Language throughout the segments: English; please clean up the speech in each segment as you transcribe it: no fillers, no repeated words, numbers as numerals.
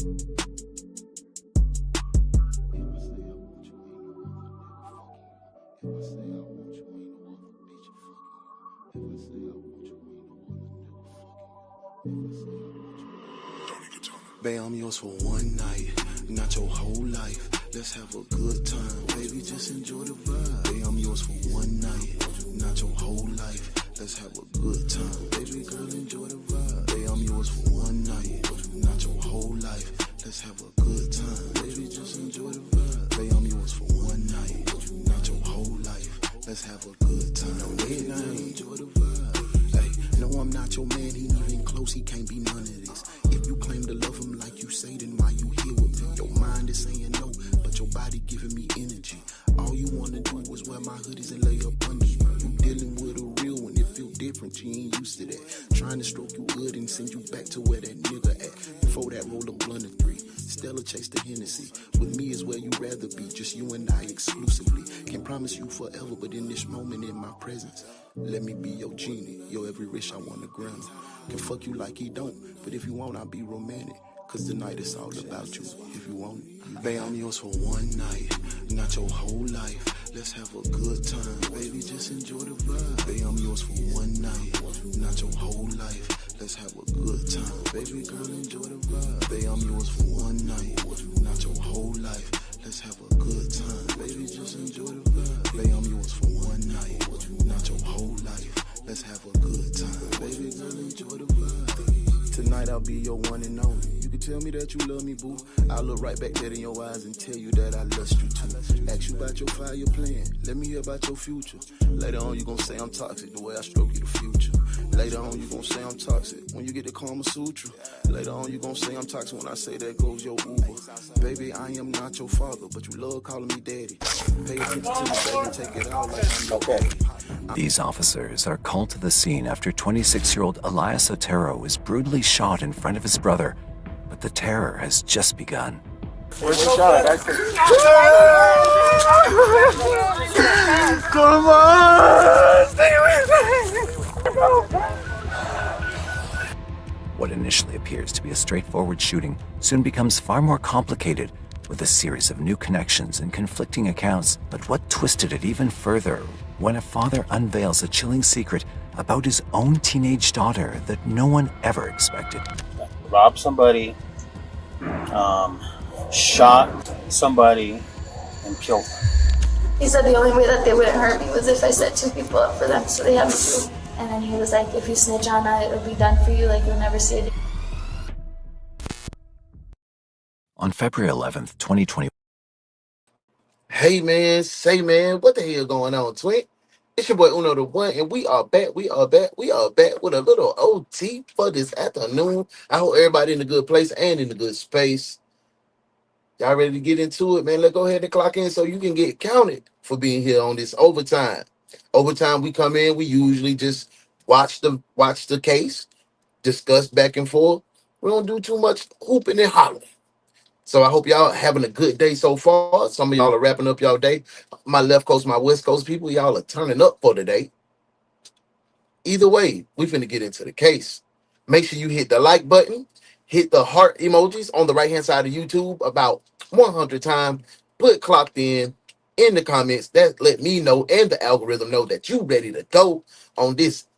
Babe, I'm yours for one night, not your whole life. Let's have a good time, baby, just enjoy the vibe. Babe, I'm yours for one night, not your whole life. Let's have a good time, baby girl, enjoy the vibe. Babe, I'm yours for one night, not your whole life. Let's have a good time, baby, just enjoy the vibe. Babe, I'm yours for one night, not your whole life. Let's have a good time, baby, enjoy the vibe. Hey, no, I'm not your man, he ain't even close, he can't be none of this. If you claim to love him like you say, then why you here with me? Your mind is saying no, but your body giving me energy. All you wanna do is wear my hoodies and lay up under you. You dealing with a real one, it feel different, you ain't used to that. Trying to stroke you good and send you back to where that nigga at. Before that, roll a blunt of 3. Stella chase the Hennessy. With me is where you rather be, just you and I exclusively. Can't promise you forever, but in this moment, in my presence, let me be your genie. Your every wish I wanna grant. Can fuck you like he don't, but if you want, I'll be romantic. Cause tonight it's all about you, if you want it. Babe, I'm yours for one night, not your whole life. Let's have a good time, baby, just enjoy the vibe. Babe, I'm yours for one night, not your whole life. Let's have a good time, baby girl, enjoy the vibe. Babe, I'm yours for one night, not your whole life. Let's have a good time, baby, just enjoy the vibe. Babe, I'm yours for one night, not your whole life. Let's have a good time, baby girl, enjoy the vibe. Tonight I'll be your one and only. You can tell me that you love me, boo. I'll look right back dead in your eyes and tell you that I lust you too. Ask you about your 5-year plan. Let me hear about your future. Later on you gon' say I'm toxic, the way I stroke you the future. Later on you gon' say I'm toxic when you get the Kama Sutra. Later on you gon' say I'm toxic when I say that goes your Uber. Baby, I am not your father, but you love calling me daddy. Pay attention to me, baby, and take it out like I'm your daddy. These officers are called to the scene after 26-year-old Elias Otero was brutally shot in front of his brother, but the terror has just begun. Where's the shot? Come on! Stay with me! What initially appears to be a straightforward shooting soon becomes far more complicated, with a series of new connections and conflicting accounts. But what twisted it even further when a father unveils a chilling secret about his own teenage daughter that no one ever expected. Robbed somebody, shot somebody, and killed them. He said the only way that they wouldn't hurt me was if I set 2 people up for them, so they had me too. And then he was like, if you snitch on that, it'll be done for you, like you'll never see it. On February 11th, 2020. Hey man, say man, what the hell going on, twin? It's your boy UnoDaOne, and we are back with a little OT for this afternoon. I hope everybody in a good place and in a good space. Y'all ready to get into it, man? Let's go ahead and clock in so you can get counted for being here on this overtime. Overtime, we come in, we usually just watch the case, discuss back and forth. We don't do too much hooping and hollering. So I hope y'all having a good day so far. Some of y'all are wrapping up y'all day. My left coast, my west coast people, y'all are turning up for the day. Either way, we finna get into the case. Make sure you hit the like button, hit the heart emojis on the right-hand side of YouTube about 100 times. Put clocked in the comments. That let me know and the algorithm know that you ready to go on this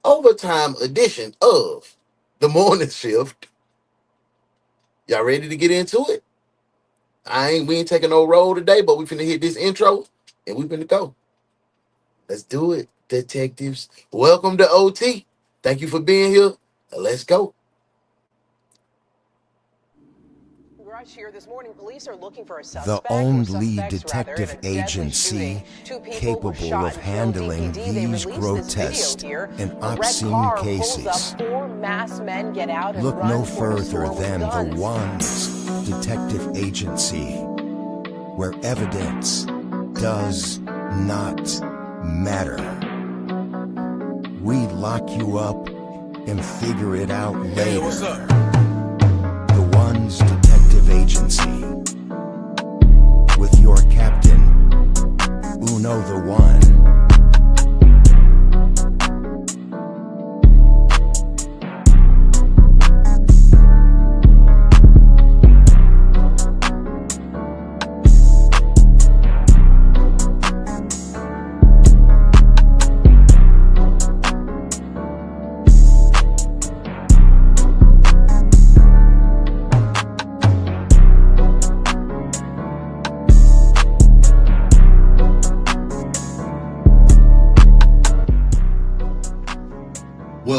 overtime edition of the morning shift. Y'all ready to get into it? We ain't taking no roll today, but we finna hit this intro and we finna go. Let's do it, detectives. Welcome to OT. Thank you for being here. Let's go. Here this morning, police are looking for a suspect, the only detective agency capable of handling these grotesque and obscene cases. Look no further than the One's detective agency, where evidence does not matter. We lock you up and figure it out later. Hey, what's up? The One's detective agency, with your captain, UnoDaOne.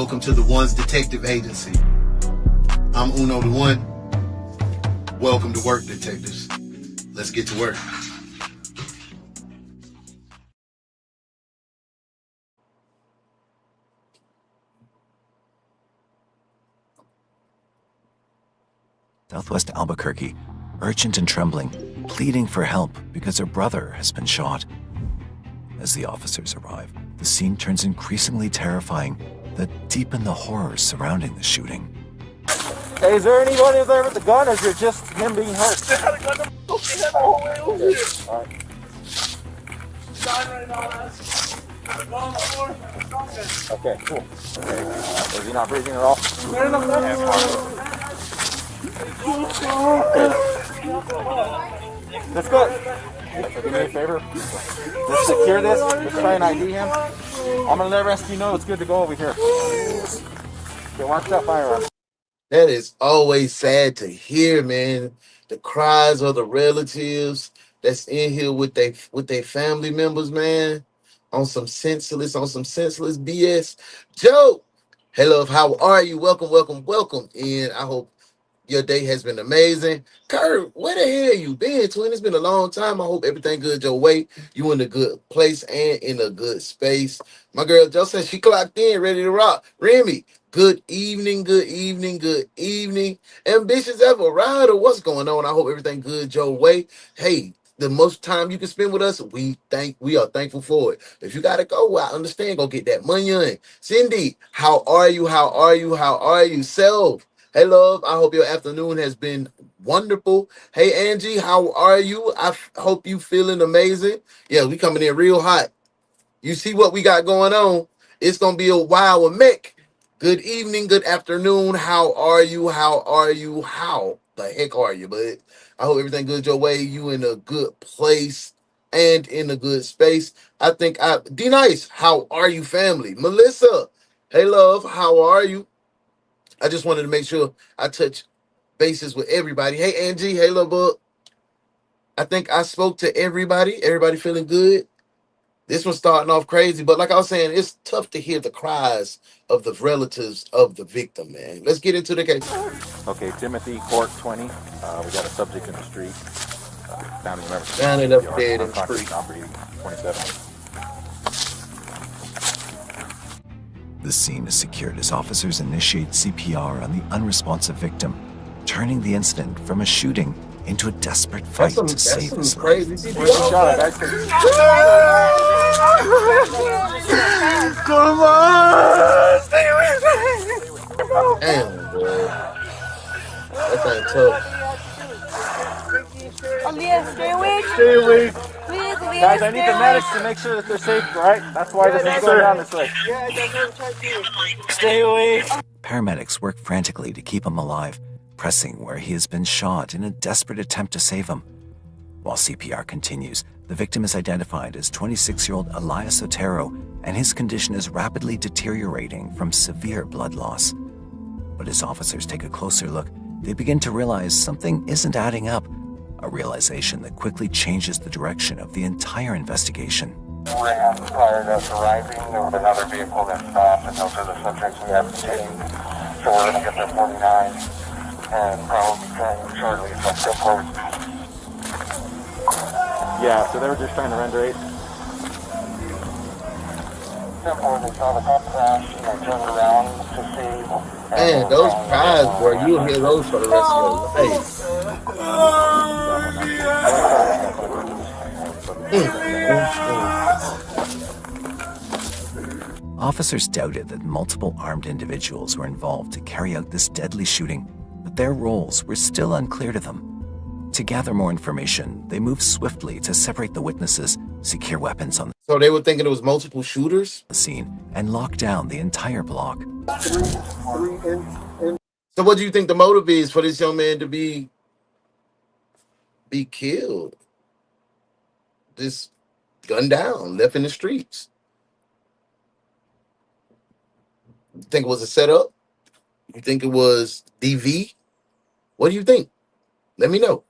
Welcome to the One's Detective Agency. I'm UnoDaOne. Welcome to work, detectives. Let's get to work. Southwest Albuquerque, urgent and trembling, pleading for help because her brother has been shot. As the officers arrive, the scene turns increasingly terrifying that deepen the horrors surrounding the shooting. Hey, is there anybody there with the gun, or is it just him being hurt? Okay, cool. Okay. Is he not breathing at all? Let's go. So do me a favor. Let's secure this. Let's try and ID him. I'm gonna let the rest of you know it's good to go over here. Okay, watch that firearm. That is always sad to hear, man. The cries of the relatives that's in here with their family members, man. On some senseless BS. Joe, hey love, how are you? Welcome. And I hope your day has been amazing. Kurt, where the hell you been, twin? It's been a long time. I hope everything good your way. You in a good place and in a good space. My girl Jo said she clocked in, ready to rock. Remy, good evening. Ambitious ever rider, what's going on? I hope everything good your way. Hey, the most time you can spend with us, we are thankful for it. If you gotta go, I understand. Go get that money in. Cindy, how are you? Self, hey, love. I hope your afternoon has been wonderful. Hey, Angie, how are you? Hope you feeling amazing. Yeah, we coming in real hot. You see what we got going on. It's going to be a while with Mick. Good evening, good afternoon. How are you? How the heck are you, bud? I hope everything good your way. You in a good place and in a good space. D-Nice, how are you, family? Melissa, hey, love, how are you? I just wanted to make sure I touch bases with everybody. Hey, Angie. Hey, love bug. I think I spoke to everybody. Everybody feeling good. This one's starting off crazy, but like I was saying, it's tough to hear the cries of the relatives of the victim, man. Let's get into the case. Okay, Timothy, Court 20. We got a subject in the street. Family member. Down and up dead in the street. 27. The scene is secured as officers initiate CPR on the unresponsive victim, turning the incident from a shooting into a desperate fight to save his life. Come on! Stay with me! Damn, boy. That thing tough. Stay away. Guys, I need the medics to make sure that they're safe, right? That's why this is going down this way. Stay away. Paramedics work frantically to keep him alive, pressing where he has been shot in a desperate attempt to save him. While CPR continues, the victim is identified as 26-year-old Elias Otero, and his condition is rapidly deteriorating from severe blood loss. But as officers take a closer look, they begin to realize something isn't adding up, a realization that quickly changes the direction of the entire investigation. Prior to us arriving, there was another vehicle that stopped, and those are the subjects we have detained. So we're going to get their 49 and probably trying shortly if I'm still close. Yeah, so they were just trying to render it. Simple, they saw the cop crash, and they turned around to see. Man, those cries, bro, you'll hear those for the rest of your life. Officers doubted that multiple armed individuals were involved to carry out this deadly shooting, but their roles were still unclear to them. To gather more information, they moved swiftly to separate the witnesses, secure weapons on So they were thinking it was multiple shooters? the scene, and lock down the entire block. So what do you think the motive is for this young man to be killed? Just gunned down, left in the streets. You think it was a setup? You think it was DV? What do you think? Let me know.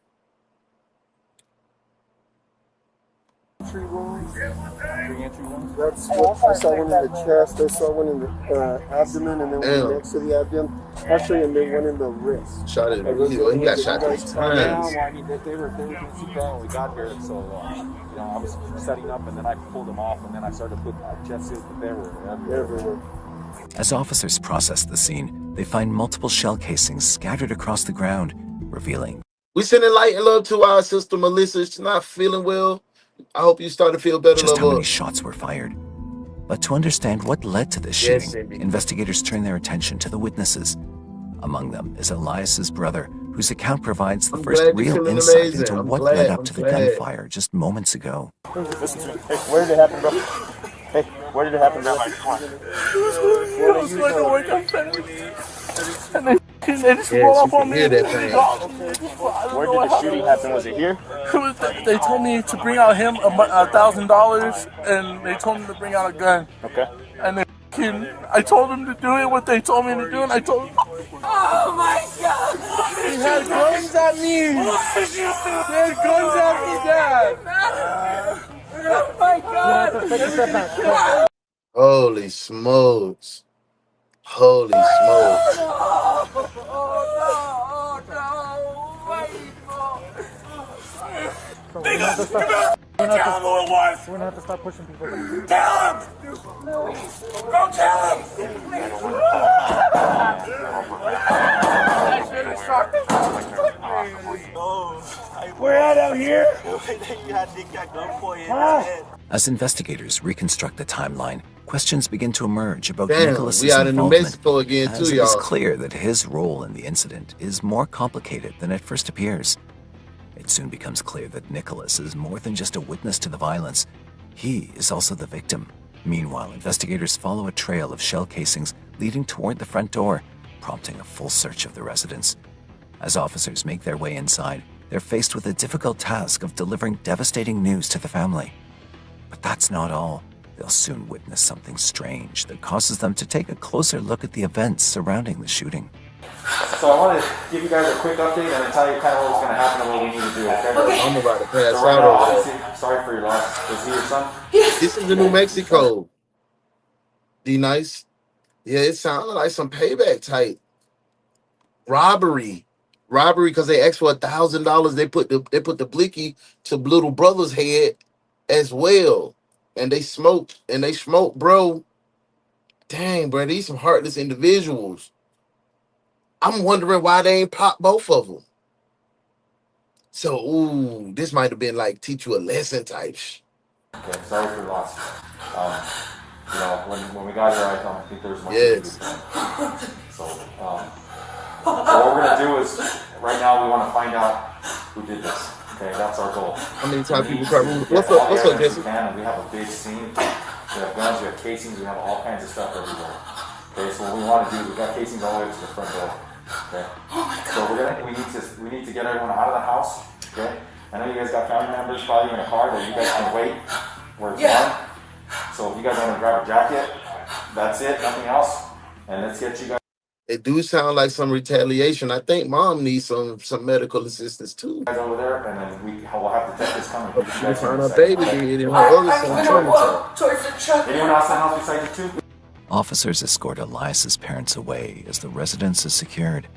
Re-entry That's what I saw one in the chest, I saw one in the abdomen, and then one next to the abdomen. Actually, and then one in the wrist. Shot it. He got shot 3 times. I mean, they were doing CPR when we got here, so I was setting up, and then I pulled them off, and then I started to put jet seals, but they were everywhere. As officers process the scene, they find multiple shell casings scattered across the ground, revealing. We sending light and love to our sister Melissa. She's not feeling well. I hope you start to feel better. Just how many shots were fired. But to understand what led to this shooting, investigators turn their attention to the witnesses. Among them is Elias's brother, whose account provides the first real insight into what led up to the gunfire just moments ago. Listen to me. Hey, where did it happen, bro? Hey, where did it happen, bro? It was going to work on Saturday. And they just rolled up on me. Where did the shooting happen? Was it here? They told me to bring out him $1,000, and they told me to bring out a gun. Okay. And I told them to do it, what they told me to do, and I told them, oh my God! He had guns at me! He had guns at me, Dad! Oh my God! Holy smokes. Holy smokes. We're gonna have to stop. Tell him who it was! We're gonna have to stop pushing people. Tell him! Go tell him! We're out here! As investigators reconstruct the timeline, questions begin to emerge about Damn, Nicholas's we out in New involvement, Mexico again as too, it is y'all. clear that his role in the incident is more complicated than it first appears. It soon becomes clear that Nicholas is more than just a witness to the violence. He is also the victim. Meanwhile, investigators follow a trail of shell casings leading toward the front door, prompting a full search of the residence. As officers make their way inside, they're faced with the difficult task of delivering devastating news to the family. But that's not all. They'll soon witness something strange that causes them to take a closer look at the events surrounding the shooting. So I want to give you guys a quick update and tell you kind of what's going to happen and what we need to do, okay? I'm about to pass So right out now, over obviously, sorry for your loss. Is he your son? This is the New Mexico. D-Nice. Yeah, it sounded like some payback type. Robbery because they asked for $1,000. They put the blicky to little brother's head as well, and they smoked, bro. Dang, bro, these some heartless individuals. I'm wondering why they ain't popped both of them. So, ooh, this might have been like teach you a lesson type. Okay, sorry for your loss. When we got here, I don't think there was much to do. So, what we're gonna do is, right now, we want to find out who did this. Okay, that's our goal. How many times people try to what's up, Jesse? We have a big scene. We have guns, we have casings, we have all kinds of stuff everywhere. Okay, so what we want to do, we got casings all the way to the front door. Okay. So we need to get everyone out of the house. Okay. I know you guys got family members probably in a car that you guys can wait where it's warm. So if you guys want to grab a jacket, that's it, nothing else. And let's get you guys. It do sound like some retaliation. I think mom needs some medical assistance too. Guys over there, and then we'll have to take this coming. She found her baby dead and her other son traumatized. Anyone else in the house besides you two? Officers escort Elias's parents away as the residence is secured.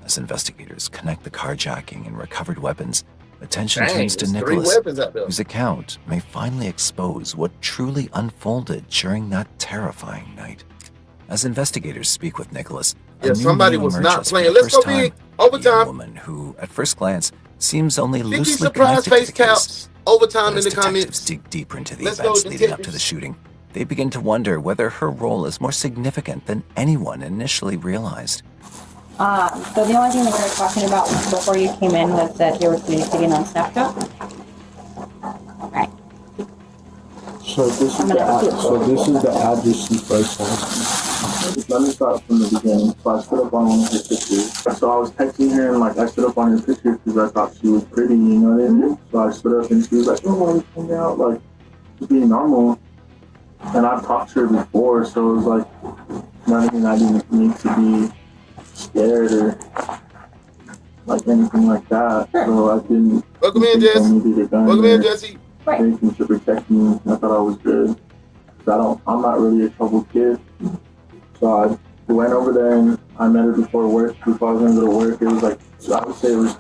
As investigators connect the carjacking and recovered weapons, attention turns to Nicholas, whose account may finally expose what truly unfolded during that terrifying night. As investigators speak with Nicholas, somebody was not playing. Let's go big. Overtime. A woman who, at first glance, seems only Vicky loosely surprise connected to the face case. Overtime in the detectives comments. dig deeper into the Let's events go, leading up to detectives. the shooting. They begin to wonder whether her role is more significant than anyone initially realized. So the only thing that we were talking about before you came in was that they were communicating on Snapchat. Right. So this is the address she first sent. Let me start from the beginning. So I stood up on one of her pictures. So I was texting her and I stood up on her picture because I thought she was pretty, you know what I mean? So I stood up and she was like, oh, why are we hanging out? Just being normal. And I've talked to her before, so it was nothing I didn't need to be scared or anything like that. So I didn't. Welcome in, Jesse. Welcome in, Jesse. Right. anything to protect me. I thought I was good. I'm not really a troubled kid. So I went over there and I met her before work. Before I was gonna go to work, it was like, so I would say it was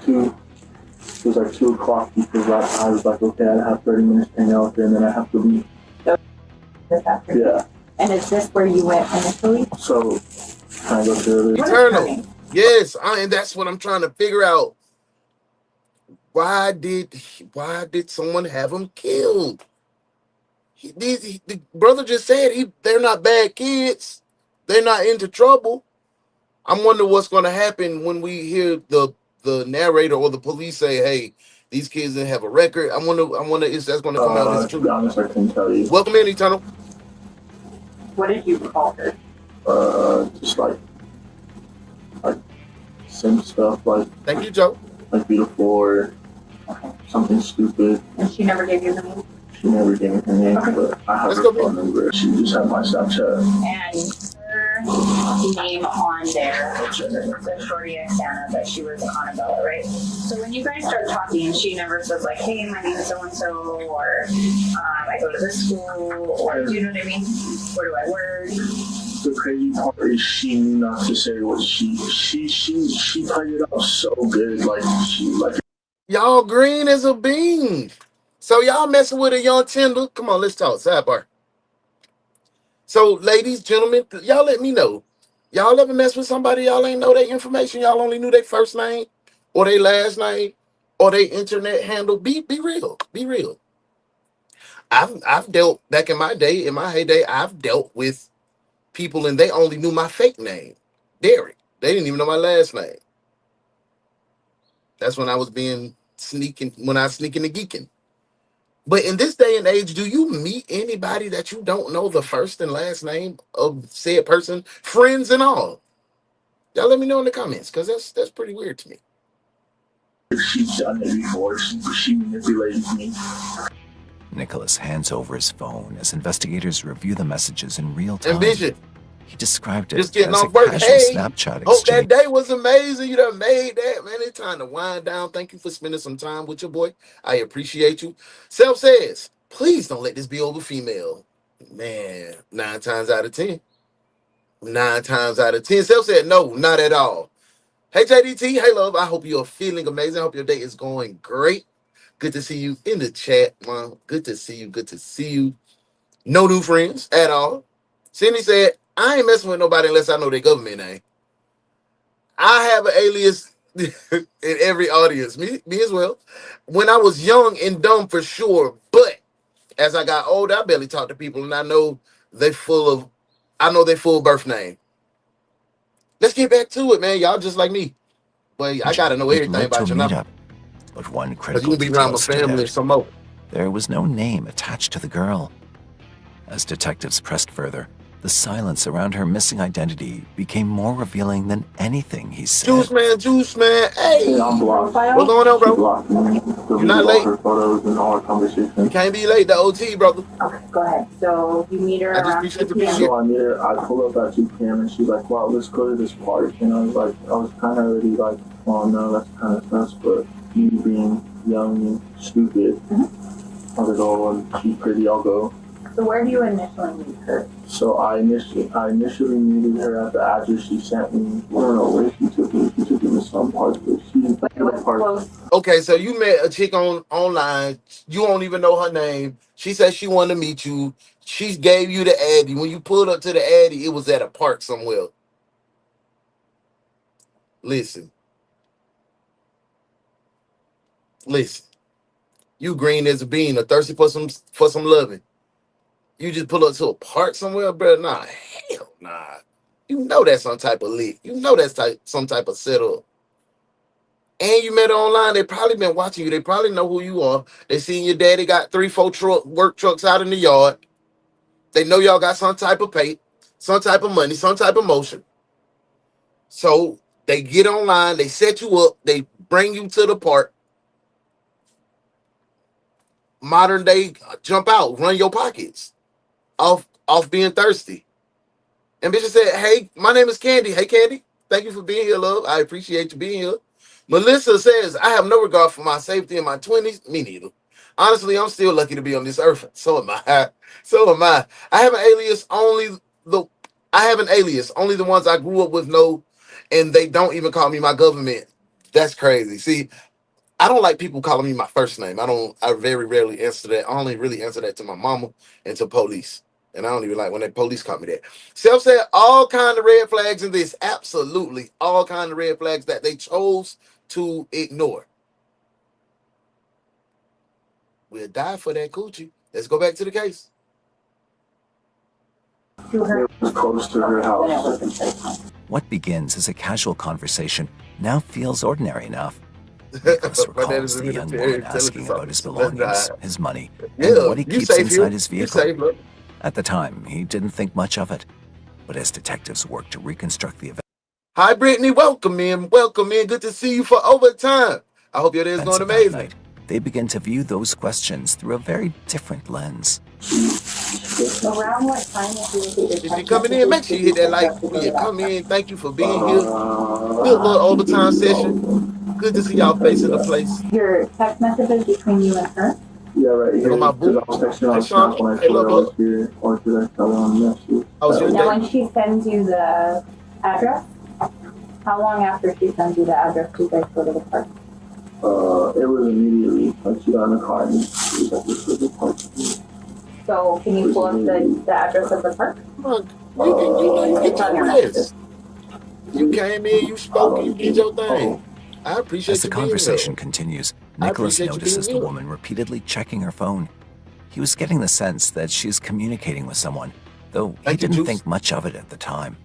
like 2 o'clock because I was like, okay, I have 30 minutes to hang out there and then I have to leave. This afternoon. Yeah. And is this where you went initially? So, can I go to Eternal. Yes, and that's what I'm trying to figure out. Why did someone have him killed? The brother just said they're not bad kids. They're not into trouble. I'm wondering what's going to happen when we hear the narrator or the police say, "Hey, these kids didn't have a record." I wonder if that's going to come out as true. To be honest, I couldn't tell you. Welcome in, Eternal. What did you call her? Just like some stuff like. Thank you, Joe. Like beautiful or something stupid. And she never gave you the name? She never gave me her name, but I have her phone number. She just had my Snapchat. And her name on there, the shorty Santa, that she was Annabella, right? So when you guys start talking, she never says like, hey, my name is so-and-so, or I go to this school, or do you know what I mean? Where do I work? The crazy part is she knew not to say what she played it up so good, like y'all green as a bean. So y'all messing with a young tender? Come on, let's talk. Sidebar. So, ladies, gentlemen, y'all let me know. Y'all ever mess with somebody y'all ain't know their information? Y'all only knew their first name or their last name or their internet handle? Be real. Be real. I've dealt back in my day, in my heyday, I've dealt with people and they only knew my fake name, Derek. They didn't even know my last name. That's when I was sneaking and geeking. But in this day and age, do you meet anybody that you don't know the first and last name of said person, friends and all? Y'all let me know in the comments, because that's pretty weird to me. She's done it before. She manipulated me. Nicholas hands over his phone as investigators review the messages in real time. Ambition. He described it Just getting as off a work. casual Hey, Snapchat exchange. hope that day was amazing. You done made that, man. It's time to wind down. Thank you for spending some time with your boy. I appreciate you. Self says, please don't let this be over female. Man, 9 times out of 10. 9 times out of 10. Self said, no, not at all. Hey, JDT. Hey, love. I hope you're feeling amazing. I hope your day is going great. Good to see you in the chat, man. Good to see you. Good to see you. No new friends at all. Cindy said, I ain't messing with nobody unless I know their government name. I have an alias in every audience. Me as well. When I was young and dumb for sure, but as I got older, I barely talk to people and I know their full birth name. Let's get back to it, man. Y'all just like me. But I gotta know everything about your number. But one critical you can be around my detail family stood and some more. There was no name attached to the girl. As detectives pressed further, the silence around her missing identity became more revealing than anything he said. Juice man, hey! I'm blocked. What's going on, bro? She blocked me. You're not late. Her photos and all our conversations. You can't be late, the OT, brother. Okay, go ahead. So you meet her I just around appreciate 2 the p.m. So I meet her, I pull up at 2 p.m. and she's like, wow, let's go to this park. And I was kind of already like, well, no, that's kind of sus, but me being young and stupid, I was like, oh, and she's pretty, I'll go. So where do you initially meet her? So I initially meeted her at the address she sent me. I don't know where she took me. She took me to some parts, but she didn't take me to parts. Okay, so you met a chick online. You don't even know her name. She said she wanted to meet you. She gave you the Addy. When you pulled up to the Addy, it was at a park somewhere. Listen. You green as a bean, or thirsty for some loving. You just pull up to a park somewhere, bro? Nah, hell nah. You know that's some type of lick. You know that's some type of setup. And you met her online. They probably been watching you. They probably know who you are. They seen your daddy got 3-4 work trucks out in the yard. They know y'all got some type of pay, some type of money, some type of motion. So they get online. They set you up. They bring you to the park. Modern day, jump out, run your pockets off being thirsty. And bitch said, hey, my name is Candy. Hey, Candy, thank you for being here, love. I appreciate you being here. Melissa says, I have no regard for my safety in my 20s. Me neither. Honestly, I'm still lucky to be on this earth. So am I. So am I. I have an alias. The I have an alias. Only the ones I grew up with know, and they don't even call me my government. That's crazy. See, I don't like people calling me my first name. I very rarely answer that. I only really answer that to my mama and to police. And I don't even like when the police call me that. Self said all kind of red flags in this. Absolutely. All kind of red flags that they chose to ignore. We'll die for that coochie. Let's go back to the case. It was close to her house. What begins as a casual conversation now feels ordinary enough. Nicholas recalls the young woman asking about his belongings, his money, and what he keeps inside his vehicle. At the time, he didn't think much of it, but as detectives worked to reconstruct the event. Hi, Brittany. Welcome in. Welcome in. Good to see you for overtime. I hope your day is going amazing. Night, they begin to view those questions through a very different lens. Around what time if you're coming in, make sure you hit that like when you come in. Thank you for being here. Good little overtime session. Good to see y'all facing the place. Your text messages between you and her? Yeah, right here. On my boo. I was texting her on Snap when I told her I was here. Or did I tell her on the message? Now, when she sends you the address, how long after she sends you the address do you guys go to the park? It was immediately. Like, she got in the car and she was like, this is the park. So, can you pull up the address of the park? Look, you get your list. You came in, you spoke, you did your thing. I appreciate As the conversation continues, Nicholas notices the woman repeatedly checking her phone. He was getting the sense that she's communicating with someone, though he didn't think much of it at the time.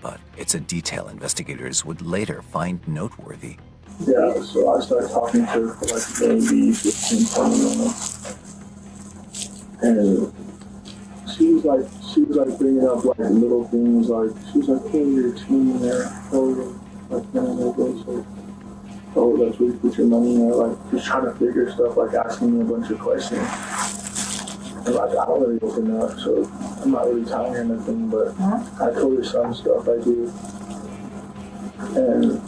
But it's a detail investigators would later find noteworthy. Yeah, so I started talking to her for like maybe 15, 20 minutes. And she was like bringing up like little things, like she was like, hey, you're a team there, like, oh, that's where you put your money in there, like just trying to figure stuff, like asking me a bunch of questions. And like I don't really open up, so I'm not really telling her nothing, but I told her some stuff I do. And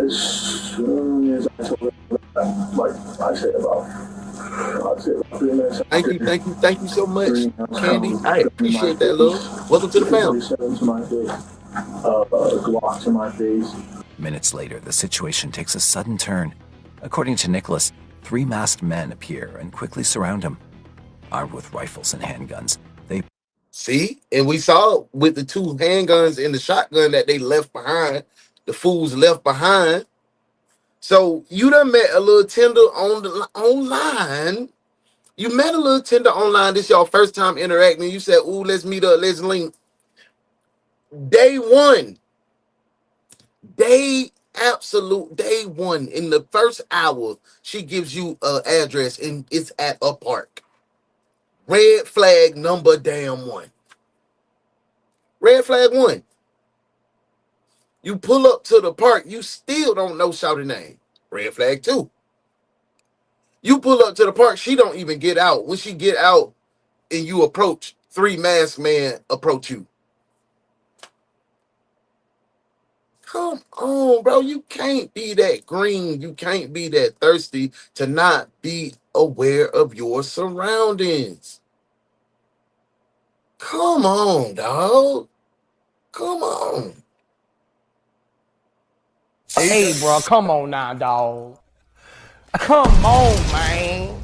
as soon as I told her that, like I'd say about 3 minutes. Thank you so much, Candy. I appreciate that, love. Welcome to the family. To my face, Glock to my face. Minutes later, the situation takes a sudden turn. According to Nicholas, 3 masked men appear and quickly surround him. Armed with rifles and handguns, they... See? And we saw with the 2 handguns and the shotgun that they left behind, the fools left behind. So you done met a little tender online. You met a little tender online. This your first time interacting. You said, ooh, let's meet up, let's link. Day one. Absolute day one. In the first hour, she gives you an address and it's at a park. Red flag number damn 1. Red flag 1. You pull up to the park, you still don't know shawty name. Red flag 2. You pull up to the park, she don't even get out. When she get out and you approach, 3 masked men approach you. Come on, bro. You can't be that green. You can't be that thirsty to not be aware of your surroundings. Come on, dog. Come on. Hey, bro, come on now, dog. Come on, man.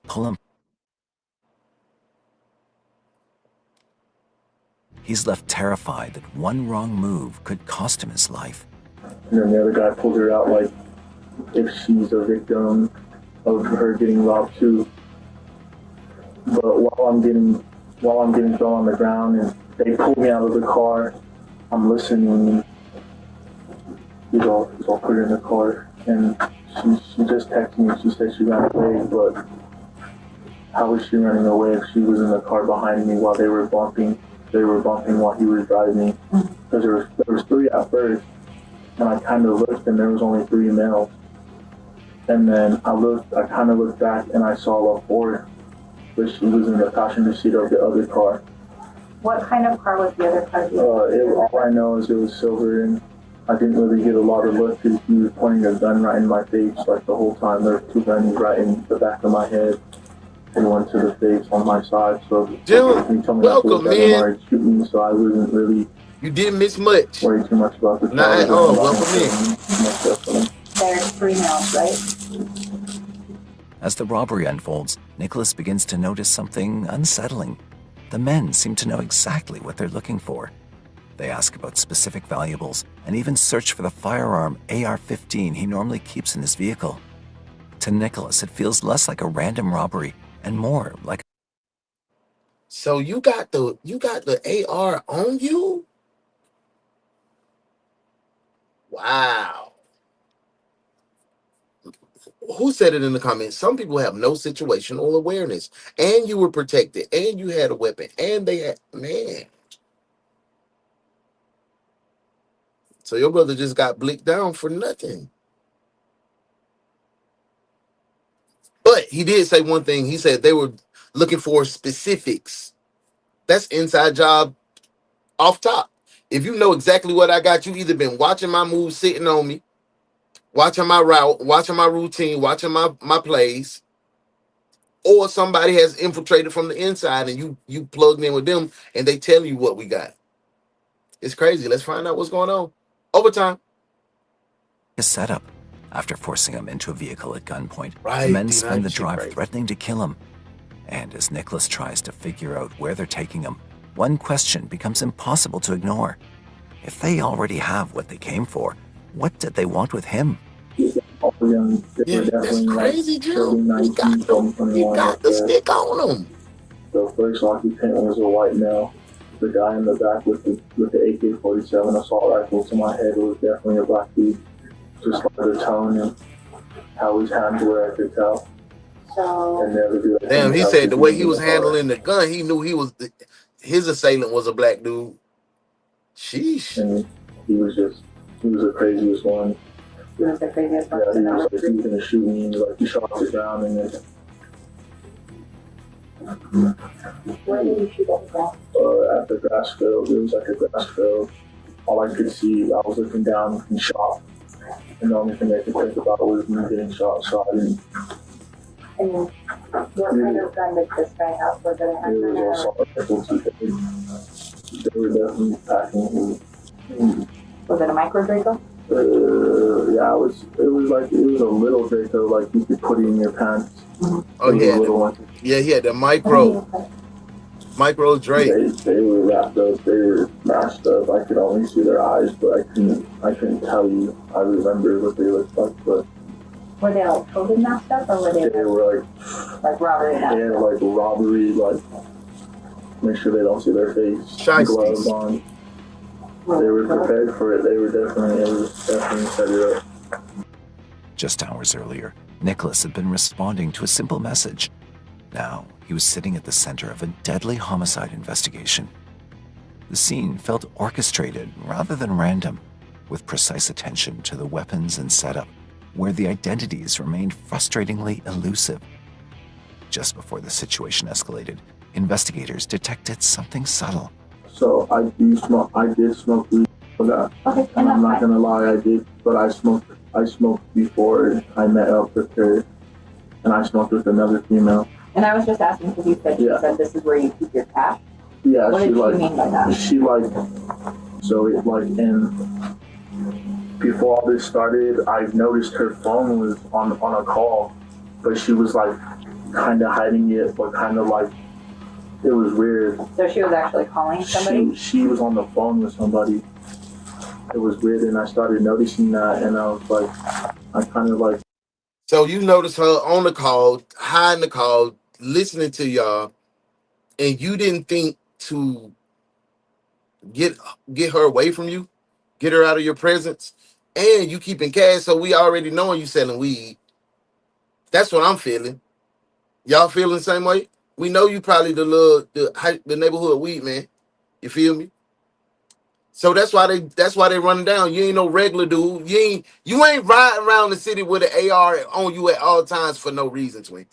Pull him. He's left terrified that one wrong move could cost him his life. And then the other guy pulled her out like if she's a victim of her getting robbed too. But while I'm getting thrown on the ground and they pull me out of the car, I'm listening. He's all put her in the car, and she just texted me. She said she ran away, but how was she running away if she was in the car behind me while they were bumping? They were bumping while he was driving. Because there was 3 at first, and I kind of looked, and there was only 3 males. And then I kind of looked back, and I saw a 4th, but she was in the passenger seat of the other car. What kind of car was the other car? All I know is it was silver, and I didn't really get a lot of look because he was pointing a gun right in my face like the whole time. There were two guns right in the back of my head and one to the face on my side. So Dude, welcome, man. Shoot me, so I wasn't really. You didn't miss much. Worry too much about the Not at all. Welcome in. There's 3 males, right? As the robbery unfolds, Nicholas begins to notice something unsettling. The men seem to know exactly what they're looking for. They ask about specific valuables and even search for the firearm AR-15 he normally keeps in his vehicle. To Nicholas, it feels less like a random robbery and more like. So you got the AR on you? Wow. Who said it in the comments? Some people have no situational awareness, and you were protected, and you had a weapon, and they had, man. So your brother just got blicked down for nothing. But he did say one thing. He said they were looking for specifics. That's inside job off top. If you know exactly what I got, you either been watching my moves, sitting on me, watching my route, watching my routine, watching my plays, or somebody has infiltrated from the inside and you plugged in with them and they tell you what we got. It's crazy. Let's find out what's going on. Overtime. A setup. After forcing him into a vehicle at gunpoint, Right, the men dude, spend the that shit drive crazy. threatening to kill him. And as Nicholas tries to figure out where they're taking him, one question becomes impossible to ignore. If they already have what they came for, what did they want with him? Yeah, that's crazy, Joe. He got the stick on him. The first occupant was a white male. The guy in the back with the AK-47 assault rifle to my head was definitely a black dude. Just like the tone and how his hands were, I could tell. So Damn, he said the way he was handling the gun, he knew his assailant was a black dude. Sheesh. And he was the craziest one. he was the craziest one. Yeah, he was like, he was gonna shoot me, like he shot the ground and then. Where did you shoot at the ground? At the grass field, it was like a grass field. All I could see, I was looking down and shot. And the only thing I could think about was me getting shot, so I didn't. And what kind of gun did this guy have? Was it a It handgun or? was also rifles. They were definitely packing. Was it a micro Draco? Yeah, it was a little Draco, like you could put it in your pants. Oh yeah, yeah, he had the micro Drake. They were wrapped up, they were mashed up. I could only see their eyes, but I couldn't tell you. I remember what they looked like, but Were they like COVID masked up or were they were like robbery masked yeah, up? like robbery, like make sure they don't see their face. Gloves on. They were prepared for it. It was definitely set it up. Just hours earlier, Nicholas had been responding to a simple message. Now, he was sitting at the center of a deadly homicide investigation. The scene felt orchestrated rather than random, with precise attention to the weapons and setup, where the identities remained frustratingly elusive. Just before the situation escalated, investigators detected something subtle. So I did smoke weed for that. Okay, and I'm not gonna lie, I did, but I smoked before I met up with her, and I smoked with another female. And I was just asking because you said this is where you keep your cash. Yeah, what did she mean by that? Before all this started, I noticed her phone was on a call, but she was like kind of hiding it, but kind of like it was weird. So she was actually calling somebody? She was on the phone with somebody. It was weird, and I started noticing that, and I was like, I kind of like. So you noticed her on the call, hiding the call, listening to y'all, and you didn't think to get her away from you, get her out of your presence, and you keeping cash, so we already knowing you selling weed. That's what I'm feeling. Y'all feeling the same way? We know you probably the neighborhood weed man. You feel me? So that's why they running down. You ain't no regular dude. You ain't riding around the city with an AR on you at all times for no reason, twin.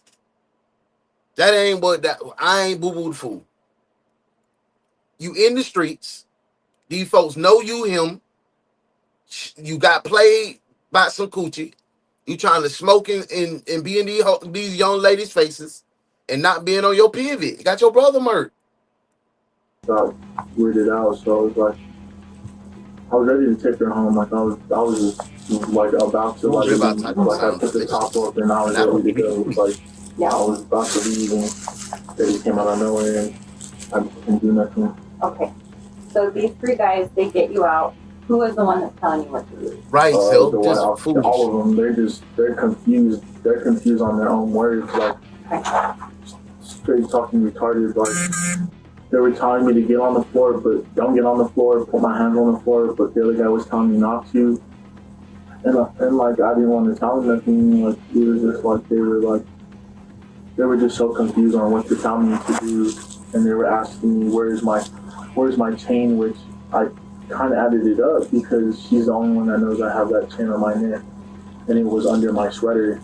That ain't what I ain't boo-boo the fool. You in the streets. These folks know you him. You got played by some coochie. You trying to smoke and be in these young ladies' faces and not being on your pivot. You got your brother murdered. Got weirded out, so I was like, I was ready to take her home. Like I was just like about to like, I put the top off and I was ready to go. Like I was about to leave and they came out of nowhere and I couldn't do nothing. Okay, so these three guys, they get you out. Who is the one that's telling you what to do? Right, so just all of them, they're confused. They're confused on their own words, like straight talking retarded. Like they were telling me to get on the floor, but don't get on the floor. Put my hands on the floor, but the other guy was telling me not to. And like I didn't want to tell them nothing. Like it was just like they were just so confused on what to tell me to do, and they were asking me where's my chain, which I kind of added it up because she's the only one that knows I have that chain on my neck, and it was under my sweater.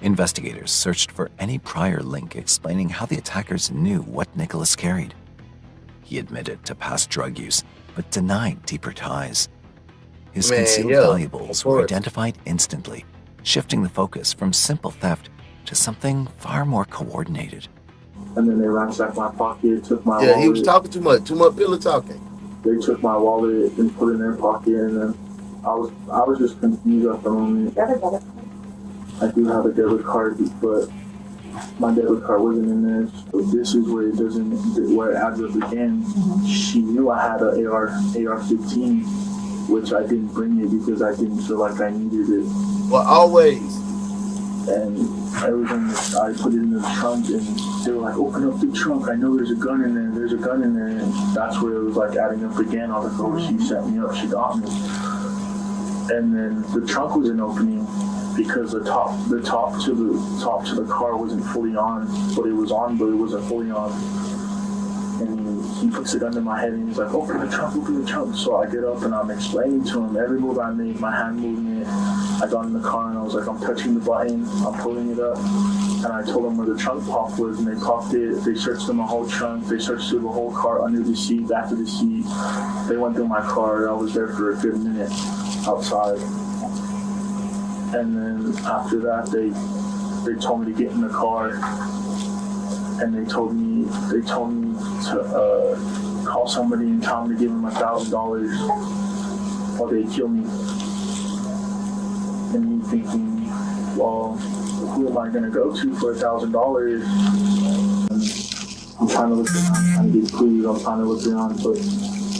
Investigators searched for any prior link explaining how the attackers knew what Nicholas carried. He admitted to past drug use, but denied deeper ties. His concealed valuables were identified instantly, shifting the focus from simple theft to something far more coordinated. And then they ransacked my pocket, took my wallet. Yeah, he was talking too much pillow talking. They took my wallet and put it in their pocket, and then I was just confused at the moment. I do have a debit card, but my debit card wasn't in there. So this is where it adds up again. She knew I had an AR-15, which I didn't bring it because I didn't feel like I needed it. Well, always. And everything, I put it in the trunk, and they were like, open up the trunk. I know there's a gun in there. There's a gun in there. And that's where it was like adding up again. I was like, oh, she set me up. She got me. And then the trunk wasn't opening because the top to the car wasn't fully on, but it was on, but it wasn't fully on. And he puts the gun in my head and he's like, open the trunk. So I get up and I'm explaining to him every move I made, my hand movement. I got in the car and I was like, I'm touching the button, I'm pulling it up. And I told them where the trunk pop was, and they popped it. They searched through my whole trunk. They searched through the whole car, under the seat, back of the seat. They went through my car. I was there for a good minute outside. And then after that, they told me to get in the car, and they told me to call somebody and tell them to give them $1,000 or they kill me. And me thinking, well, who am I gonna go to for $1,000? I'm trying to look around, I'm trying to get clues, I'm trying to look around, but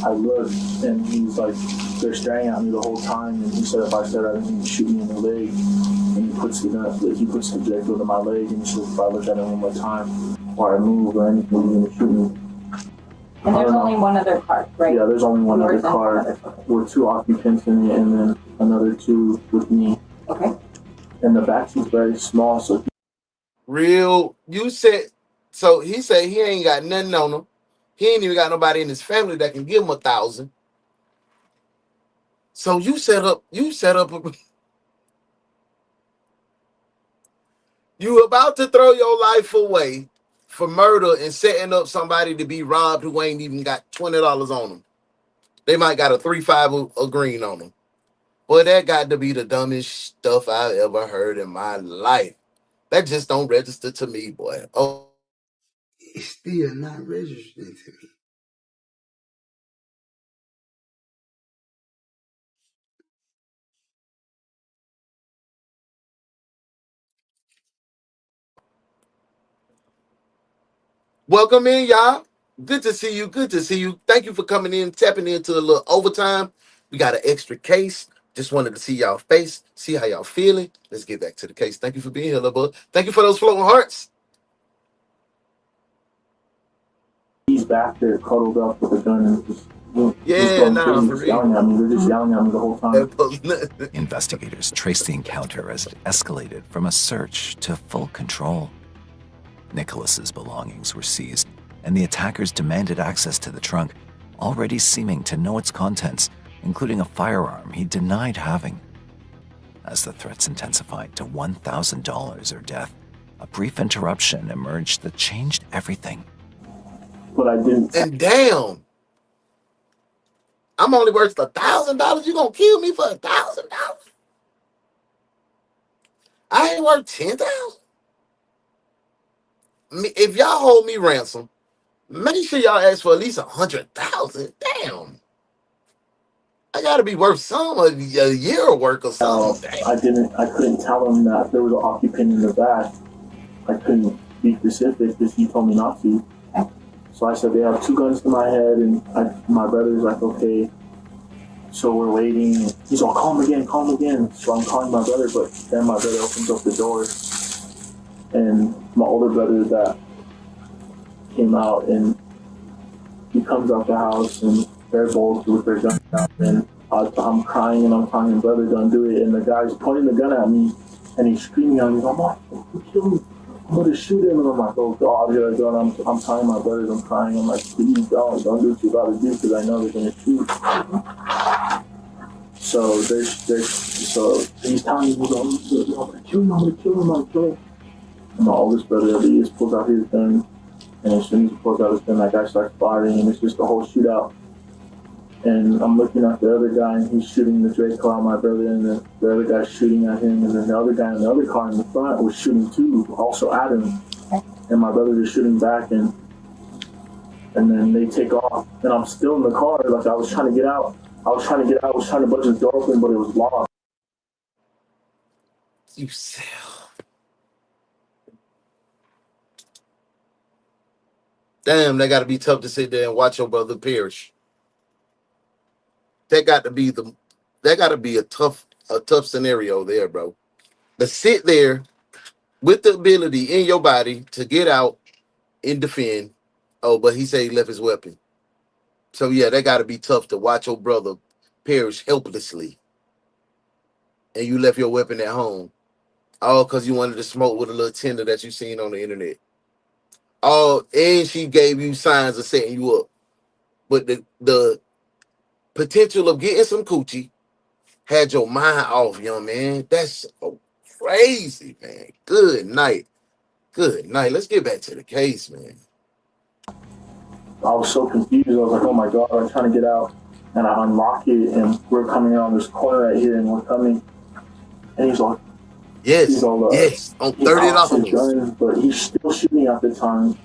I looked and he's like, they're staring at me the whole time, and he said if I said I didn't shoot me in the leg, and he puts the projectile to my leg, and he says if I look at him one more time or I move or anything, he's gonna shoot me. And there's only one other car, right? Yeah, there's only one other car with 2 occupants in it, and then another 2 with me. Okay. And the back seat's very small, so. You said, so he said he ain't got nothing on him. He ain't even got nobody in his family that can give him $1,000. So you set up you about to throw your life away for murder and setting up somebody to be robbed who ain't even got $20 on them. They might got a 3.5 or green on them. Boy, that got to be the dumbest stuff I've ever heard in my life. That just don't register to me, boy. Oh, it's still not registering to me. welcome in, y'all. Good to see you. Good to see you. Thank you for coming in, tapping into a little overtime. We got an extra case. Just wanted to see y'all face, see how y'all feeling. Let's get back to the case. Thank you for being here, little boy. Thank you for those floating hearts. He's back there cuddled up with a gun and just for real. Yelling at me. They're just yelling at me the whole time. Investigators traced the encounter as it escalated from a search to full control. Nicholas's belongings were seized, and the attackers demanded access to the trunk, already seeming to know its contents, including a firearm he denied having. As the threats intensified to $1,000 or death, a brief interruption emerged that changed everything. but I didn't. And damn, I'm only worth $1,000. You gonna kill me for $1,000? I ain't worth 10,000. If y'all hold me ransom, make sure y'all ask for at least 100,000. Damn, I gotta be worth some a year of work or something. I couldn't tell him that there was an occupant in the back. I couldn't be specific because he told me not to. So I said, they have 2 guns to my head, and my brother's like, okay. So we're waiting. He's all, call him again. So I'm calling my brother, but then my brother opens up the door, and my older brother that came out, and he comes out the house, and they're both with their guns out, and I'm crying, and brother, don't do it. And the guy's pointing the gun at me, and he's screaming at me, I'm like, kill me. I'm gonna shoot him. And I'm like, oh God, here I go. And I'm telling my brothers, I'm crying. I'm like, please don't do what you're about to do, because I know they're gonna shoot. So he's telling me, I'm gonna kill him. And my oldest brother, Elias, pulls out his gun, and as soon as he pulls out his gun, that guy starts firing, and it's just a whole shootout. And I'm looking at the other guy, and he's shooting the Drake car at my brother, and the other guy's shooting at him, and then the other guy in the other car in the front was shooting too, also at him. And my brother is shooting back, and then they take off, and I'm still in the car, like I was trying to get out. I was trying to bust the door open, but it was locked. You sell. Damn, that gotta be tough to sit there and watch your brother perish. That gotta be a tough scenario there, bro. To sit there with the ability in your body to get out and defend. Oh, but he said he left his weapon. So yeah, that gotta be tough to watch your brother perish helplessly. And you left your weapon at home. All because you wanted to smoke with a little tender that you seen on the internet. Oh, and she gave you signs of setting you up. But the potential of getting some coochie had your mind off, young man. That's so crazy, man. Good night. Let's get back to the case, man. I was so confused. I was like, oh my God, I'm trying to get out. And I unlock it, and we're coming around this corner right here, and we're coming. And he's like, yes, on $30. But he's still shooting at the time.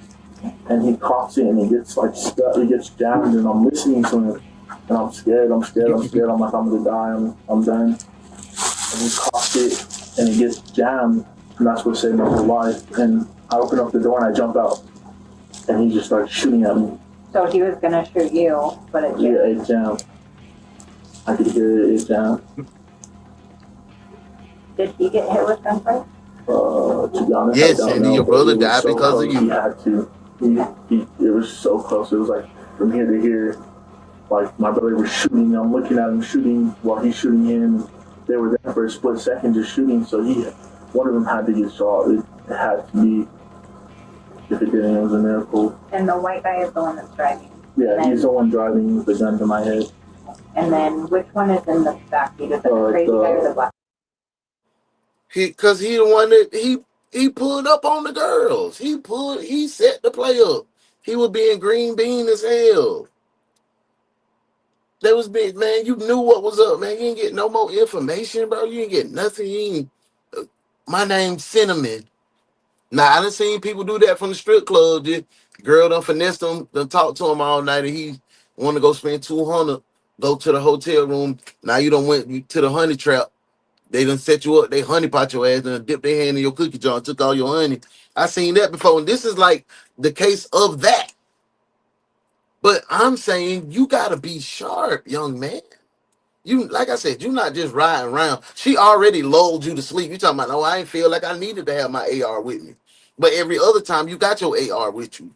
And he cocks it, and he gets like stuck, he gets jammed, and I'm listening to him. And I'm scared. I'm like, I'm gonna die. I'm done. And he cocks it, and he gets jammed. And that's what saved my whole life. And I open up the door, and I jump out. And he just starts shooting at me. So he was gonna shoot you, but it jammed. Yeah, it jammed. I could hear it jammed. Did he get hit with gunfire? To be honest, yes, and your brother died so because of you. He had to. It was so close. It was like from here to here. Like my brother was shooting. I'm looking at him shooting while he's shooting him. They were there for a split second just shooting. So one of them had to get shot. It had to be. If it didn't, it was a miracle. And the white guy is the one that's driving. Yeah, he's the one driving with the gun to my head. And then which one is in the backseat? Is it the crazy guy or the black? Because he the one that he pulled up on the girls. He set the play up. He was being green bean as hell. That was big, man. You knew what was up, man. You didn't get no more information, bro. You didn't get nothing. My name's Cinnamon. Now, I done seen people do that from the strip club. The girl done finessed him, done talked to him all night, and he want to go spend $200, go to the hotel room. Now you done went to the honey trap. They done set you up. They honey pot your ass and dipped their hand in your cookie jar and took all your honey. I seen that before, and this is like the case of that. But I'm saying you got to be sharp, young man. You, like I said, you're not just riding around. She already lulled you to sleep. You talking about, no, I ain't feel like I needed to have my AR with me. But every other time you got your AR with you.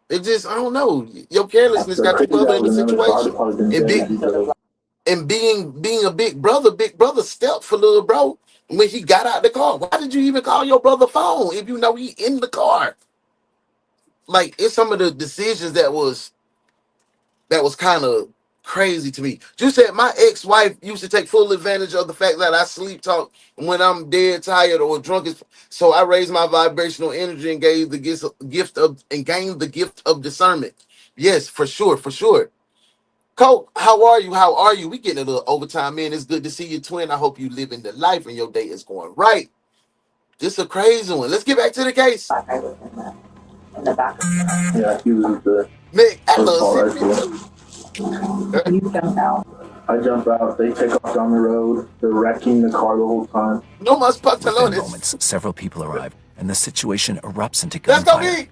It just, I don't know. Your carelessness got you brother in the situation. And being a big brother stepped for little bro when he got out the car. Why did you even call your brother phone if you know he in the car? Like, it's some of the decisions that was kind of Crazy to me. You said my ex-wife used to take full advantage of the fact that I sleep talk when I'm dead tired or drunk. So I raised my vibrational energy and gave the gift of and gained the gift of discernment. Yes, for sure, for sure. Colt, how are you? How are you? We getting a little overtime, man. It's good to see you, twin. I hope you living the life and your day is going right. This a crazy one. Let's get back to the case. I was in the back. Yeah, he was the Nick, I first love ball right sitting there. You jump out. I jump out. They take off down the road. They're wrecking the car the whole time. No más Within pantalones. moments, several people arrive, and the situation erupts into Let's go, gunfire. me. Trapped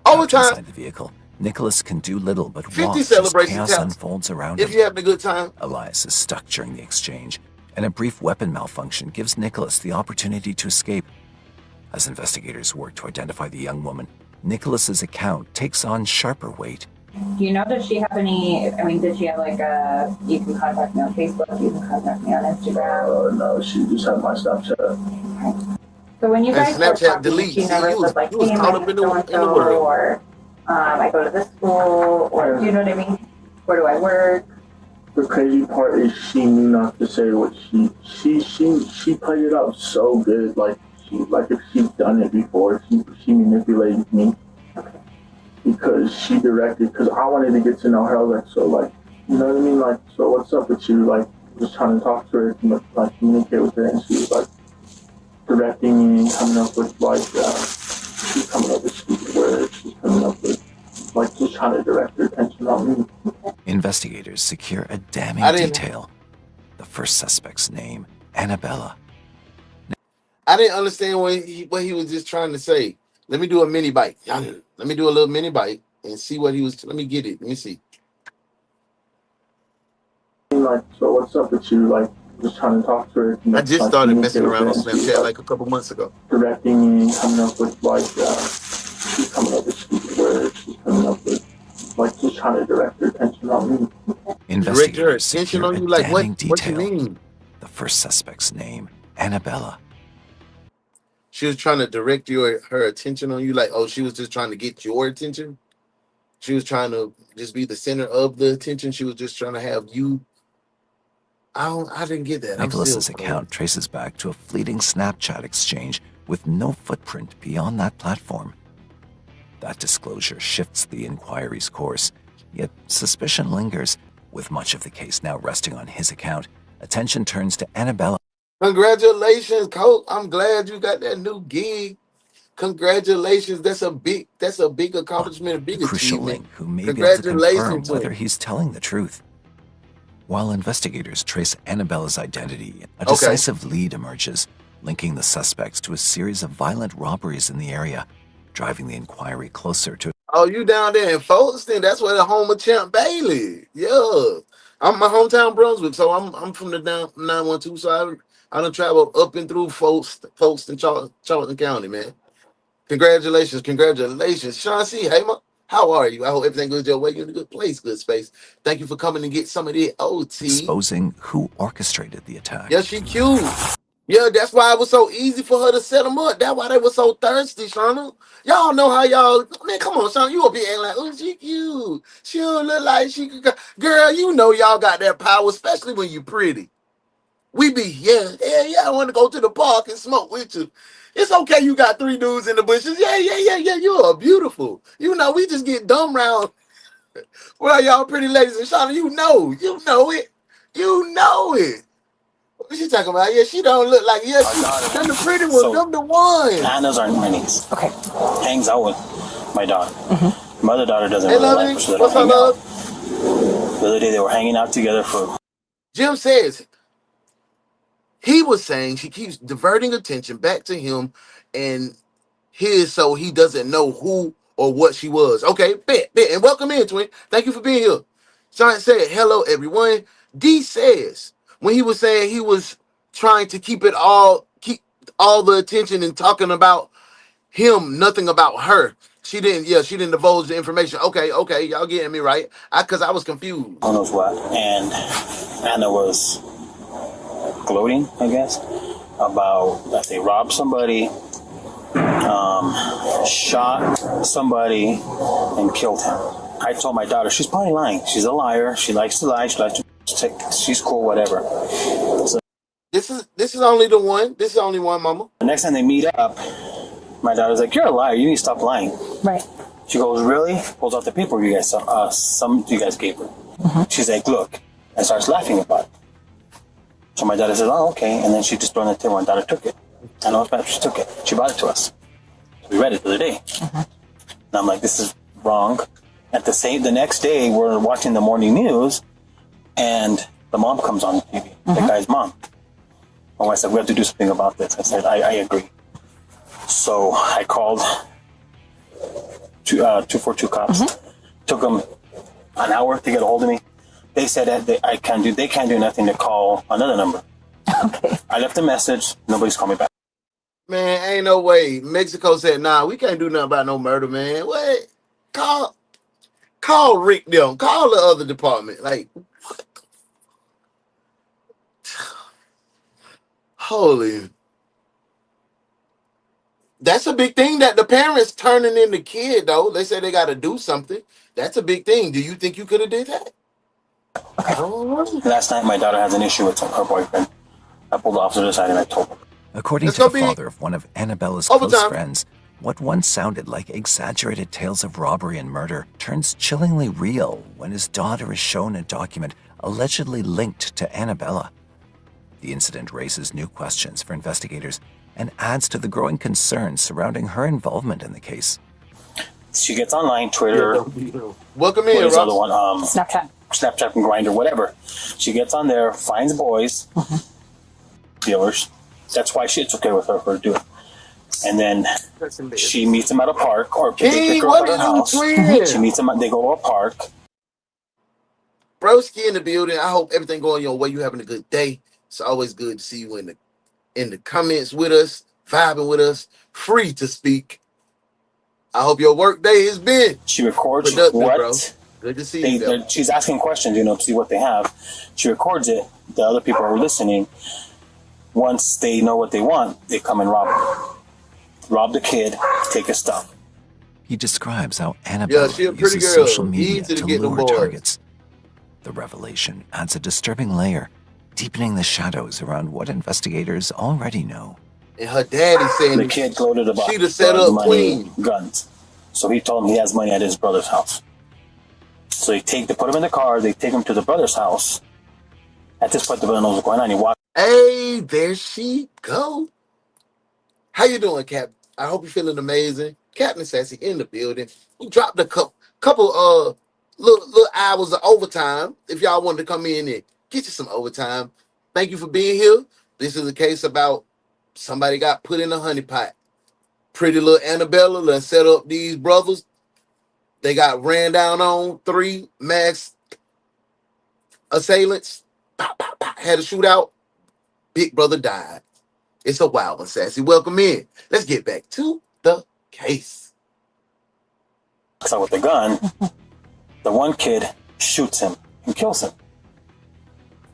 Overtime. inside the vehicle, Nicholas can do little but 50 watch as celebration chaos counts. unfolds around If him. you're having a good time. Elias is stuck during the exchange, and a brief weapon malfunction gives Nicholas the opportunity to escape. As investigators work to identify the young woman, Nicholas's account takes on sharper weight. Do you know, does she have any, did she have like a, you can contact me on Facebook, you can contact me on Instagram? No, she just had my Snapchat. So when you And guys start Snapchat talking, delete. she See, never you was said like, hey, caught my up name's in the so-and-so, world. or I go to this school, or do you know what I mean? Where do I work? The crazy part is she knew not to say what she played it up so good. Like if she's done it before, she manipulated me. Because she directed, because I wanted to get to know her, like, so, like, you know what I mean? Like, so what's up with you? Like, just trying to talk to her, like, communicate with her, and she was, like, directing me and coming up with, like, she's coming up with stupid words, she's coming up with, like, just trying to direct her attention on me. Investigators secure a damning detail. The first suspect's name, Annabella. I didn't understand what he was just trying to say. Let me do a mini bite. Let me do a little mini bite and see what he was. Let me get it. Let me see. Like, so what's up with you? Like, just trying to talk to her. I just started messing around on Snapchat like a couple months ago. Directing me and coming up with, like, she's coming up with stupid words. She's coming up with, like, just trying to direct her attention on me. Direct her attention on you? Like, what you mean? The first suspect's name, Annabella. She was trying to direct her attention on you, like, oh, she was just trying to get your attention. She was trying to just be the center of the attention. She was just trying to have you. I didn't get that. Nicholas's account traces back to a fleeting Snapchat exchange with no footprint beyond that platform. That disclosure shifts the inquiry's course, yet suspicion lingers. With much of the case now resting on his account, attention turns to Annabella. Congratulations, Colt. I'm glad you got that new gig. Congratulations. That's a big accomplishment, a big crucial achievement. link who may be able to confirm whether he's telling the truth. While investigators trace Annabella's identity, a decisive lead emerges, linking the suspects to a series of violent robberies in the area, driving the inquiry closer to. Oh, you down there in Folkestone? That's where the home of Champ Bailey. Yeah, I'm my hometown Brunswick, so I'm from the 912. So I done traveled up and through Folkestone, Charlton County, man. Congratulations. Sean C, hey, how are you? I hope everything goes your way. You're in a good place, good space. Thank you for coming to get some of the OT. Exposing who orchestrated the attack. Yeah, she cute. Yeah, that's why it was so easy for her to set them up. That's why they were so thirsty, Shauna. Y'all know how y'all, man, come on, Shauna. You will be acting like, oh, she cute. She don't look like she could. Girl, you know y'all got that power, especially when you pretty. We be, yeah, I want to go to the park and smoke with you. It's okay you got 3 dudes in the bushes. Yeah, you are beautiful. You know, we just get dumb round. Well, y'all pretty ladies, and Shauna, you know it. You know it. What she talking about? Yeah, she don't look like, yeah, them the pretty ones, so, them the ones. Anna's are my niece. Okay. Hangs out with my daughter. Mm-hmm. My other daughter doesn't really like her, so they don't hang out. The other day they were hanging out together for... Jim says he was saying she keeps diverting attention back to him and his, so he doesn't know who or what she was. Okay, bet. And welcome in, twin. Thank you for being here. Sean said, hello, everyone. D says, when he was saying he was trying to keep all the attention and talking about him, nothing about her. She didn't divulge the information. Okay, y'all getting me right? Because I was confused. Who knows what? And Anna was gloating, I guess, about that they robbed somebody, shot somebody, and killed him. I told my daughter, she's probably lying. She's a liar. She likes to lie. She likes to take, she's cool, whatever. So This is only the one. This is only one, Mama. the next time they meet up, my daughter's like, "You're a liar. You need to stop lying." Right. She goes, "Really?" Pulls out the paper you guys some you guys gave her. She's like, "Look," and starts laughing about it. So my daughter says, "Oh, okay," and then she just threw it on the table. My daughter took it. I know she took it. She brought it to us. We read it the other day. And I'm like, "This is wrong." The next day, we're watching the morning news, and the mom comes on TV. The guy's mom. My wife said, "We have to do something about this." I said, I agree. So I called 242 cops. Took them an hour to get a hold of me. They said that they can't do nothing to call another number. Okay. I left a message. Nobody's called me back. Man, ain't no way. Mexico said, "Nah, we can't do nothing about no murder, man." What? Call Rick them. Call the other department. Like, holy. That's a big thing that the parents turning in the kid, though. They say they got to do something. That's a big thing. Do you think you could have did that? Last night, my daughter has an issue with her boyfriend. I pulled the officer aside and I told him. According to the father of one of Annabella's close friends, what once sounded like exaggerated tales of robbery and murder turns chillingly real when his daughter is shown a document allegedly linked to Annabella. The incident raises new questions for investigators and adds to the growing concerns surrounding her involvement in the case. She gets online, Twitter. Welcome in, Ross. Other one, Snapchat and Grindr, whatever. She gets on there, finds boys, dealers. That's why it's okay with her to do it. And then she meets him at a park, or they pick her up at her house. She meets him. They go to a park. Broski in the building. I hope everything going your way. You having a good day. It's always good to see you in the comments with us, vibing with us, free to speak. I hope your work day has been. She records productive, what. Bro. Good to see you. She's asking questions, to see what they have. She records it. The other people are listening. Once they know what they want, they come and rob the kid, take his stuff. He describes how Annabella uses social media to lure targets. The revelation adds a disturbing layer, deepening the shadows around what investigators already know. And her daddy saying the kid gloated about she the set up queen. Guns. So he told him he has money at his brother's house. So they put him in the car, they take him to the brother's house. At this point, the brother knows what's going on. He walks. Hey, there she go. How you doing, Captain? I hope you're feeling amazing. Captain Sassy in the building. We dropped a couple little hours of overtime. If y'all wanted to come in and get you some overtime, thank you for being here. This is a case about somebody got put in a honeypot. Pretty little Annabella done set up these brothers. They got ran down on 3 mass assailants. Had a shootout. Big brother died. It's a wild one, Sassy. Welcome in. Let's get back to the case. So with the gun, the one kid shoots him and kills him.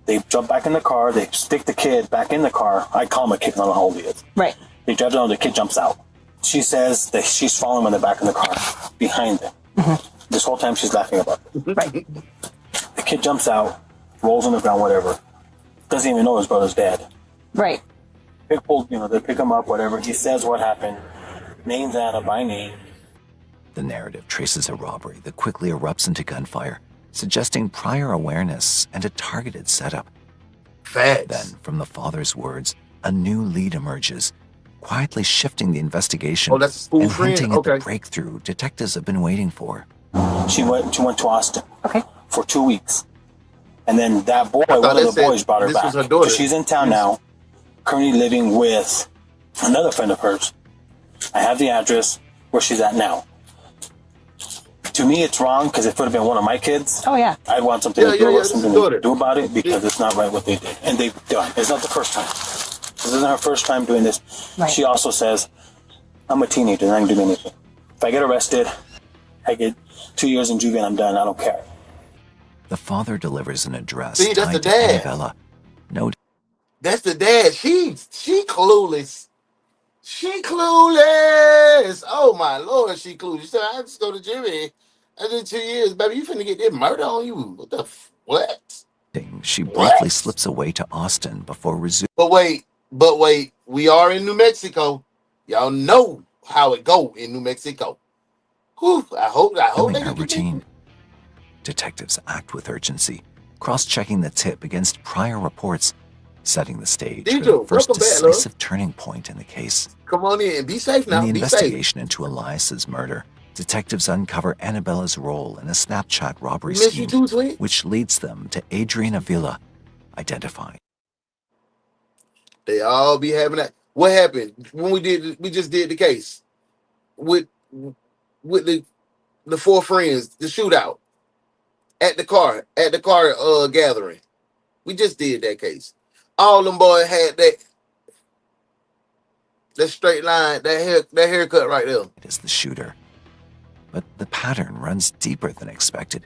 They jump back in the car. They stick the kid back in the car. I call him a kid, I don't know how old he is. Right. They drive down, the kid jumps out. She says that she's following him in the back of the car, behind them. This whole time she's laughing about it. Right. The kid jumps out, rolls on the ground, whatever. Doesn't even know his brother's dead. Right. They pick him up, whatever. He says what happened. Names Anna by name. The narrative traces a robbery that quickly erupts into gunfire, suggesting prior awareness and a targeted setup. Facts. Then, from the father's words, a new lead emerges, quietly shifting the investigation and hinting at the breakthrough detectives have been waiting for. She went to Austin for 2 weeks. And then that boy, one of the boys brought her back. So she's in town now, currently living with another friend of hers. I have the address where she's at now. To me, it's wrong because it could have been one of my kids. Oh, yeah. I'd want something to do about it because it's not right what they did. And they've done. It's not the first time. This isn't her first time doing this. Right. She also says, I'm a teenager and I can do anything. If I get arrested, I get 2 years in juvie and I'm done. I don't care. The father delivers an address See, that's tied the to dad. Annabella. No, that's the dad. She clueless. She clueless. Oh my Lord, she clueless. She said, I just go to Jimmy. After 2 years, baby, you finna get this murder on you. What the what? She briefly What? slips away to Austin before resuming. But wait, we are in New Mexico. Y'all know how it go in New Mexico. Whew, I hope they her get the routine. Detectives act with urgency, cross-checking the tip against prior reports, setting the stage for the Deidre, first welcome back, love. decisive turning point in the case. Come on in. Be safe now. In the Be safe. investigation into Elias's murder, detectives uncover Annabella's role in a Snapchat robbery Miss scheme, you too, sweet. which leads them to Adrian Avila, identified. They all be having that. What happened when we just did the case with the four friends, the shootout at the car gathering. We just did that case. All them boys had that straight line, that haircut right there. It is the shooter. But the pattern runs deeper than expected.